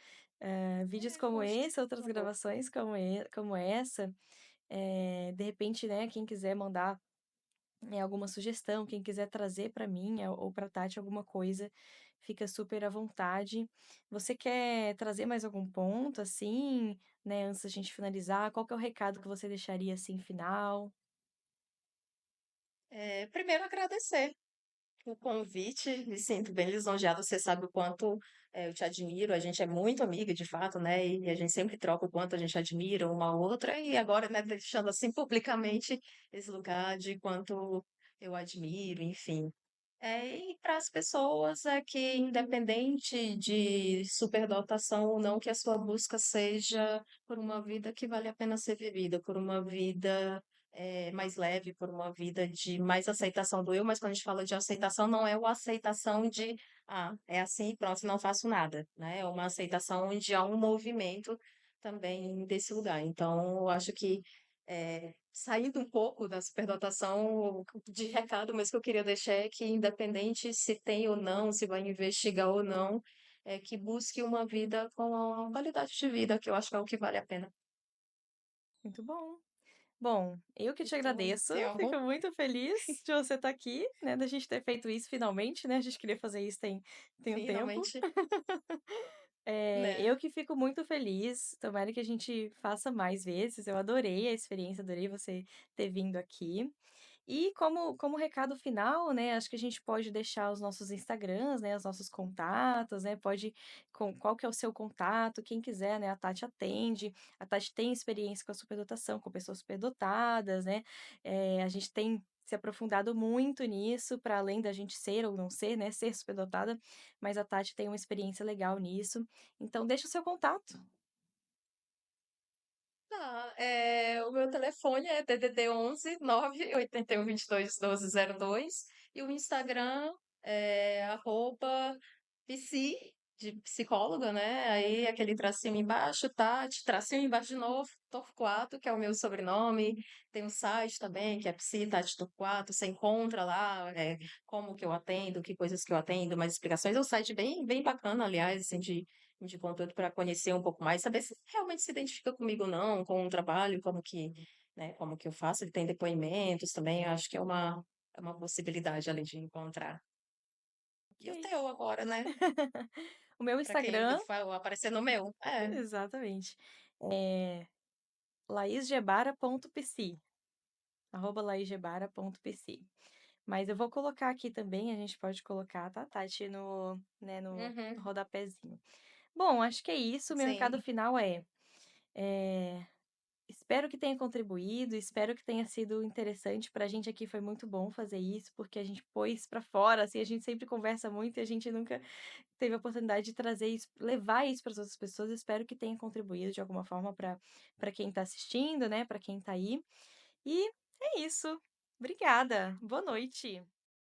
vídeos É, eu como acho que esse, outras uma boa. gravações como essa. De repente, né, quem quiser mandar, alguma sugestão, quem quiser trazer para mim, ou para Tati alguma coisa, fica super à vontade. Você quer trazer mais algum ponto, assim, né, antes da gente finalizar? Qual que é o recado que você deixaria, assim, final? Primeiro agradecer o convite, me sinto bem lisonjeada, você sabe o quanto, eu te admiro, a gente é muito amiga de fato, né, e a gente sempre troca o quanto a gente admira uma a outra, e agora, né, deixando assim publicamente esse lugar de quanto eu admiro, enfim. E para as pessoas é que independente de superdotação ou não, que a sua busca seja por uma vida que vale a pena ser vivida, por uma vida mais leve, por uma vida de mais aceitação do eu, mas quando a gente fala de aceitação, não é o aceitação de, ah, é assim, pronto, não faço nada, né? É uma aceitação onde há um movimento também desse lugar. Então, eu acho que saindo um pouco da superdotação, de recado, mas que eu queria deixar é que, independente se tem ou não, se vai investigar ou não, é que busque uma vida com a qualidade de vida, que eu acho que é o que vale a pena. Muito bom. Bom, eu que te Então, agradeço, tem algum fico muito feliz de você estar aqui, né, da gente ter feito isso finalmente, né, a gente queria fazer isso tem um tempo. finalmente, Eu né. que fico muito feliz, tomara que a gente faça mais vezes, eu adorei a experiência, adorei você ter vindo aqui. E como recado final, né, acho que a gente pode deixar os nossos Instagrams, né, os nossos contatos, né, pode com qual que é o seu contato, quem quiser, né, a Tati atende, a Tati tem experiência com a superdotação, com pessoas superdotadas, né, a gente tem se aprofundado muito nisso, para além da gente ser ou não ser, né, ser superdotada, mas a Tati tem uma experiência legal nisso, então deixa o seu contato. Tá, o meu telefone é DDD 11 981 22 12 02 e o Instagram é @psi, de psicóloga, né, aí aquele tracinho embaixo, Tati, tracinho embaixo de novo, Torquato, que é o meu sobrenome, tem um site também, que é Psi Tati Torquato, você encontra lá, como que eu atendo, que coisas que eu atendo, mais explicações, é um site bem bacana, aliás, assim, de conteúdo para conhecer um pouco mais, saber se realmente se identifica comigo ou não, com o trabalho, como que, né, como que eu faço. Ele tem depoimentos também, eu acho que é uma possibilidade ali de encontrar. E o Ok. teu agora, né? O meu Para quem Instagram aparecer no meu. É. exatamente, é laisgebara.psi, @laisgebara.psi. Mas eu vou colocar aqui também, a gente pode colocar, tá, Tati, no, né, no Uhum. rodapézinho. Bom, acho que é isso, meu recado Sim. final é espero que tenha contribuído, espero que tenha sido interessante pra gente aqui, foi muito bom fazer isso, porque a gente pôs pra fora, assim, a gente sempre conversa muito e a gente nunca teve a oportunidade de trazer isso, levar isso para as outras pessoas, espero que tenha contribuído de alguma forma para quem está assistindo, né, para quem está aí. E é isso. Obrigada. Boa noite.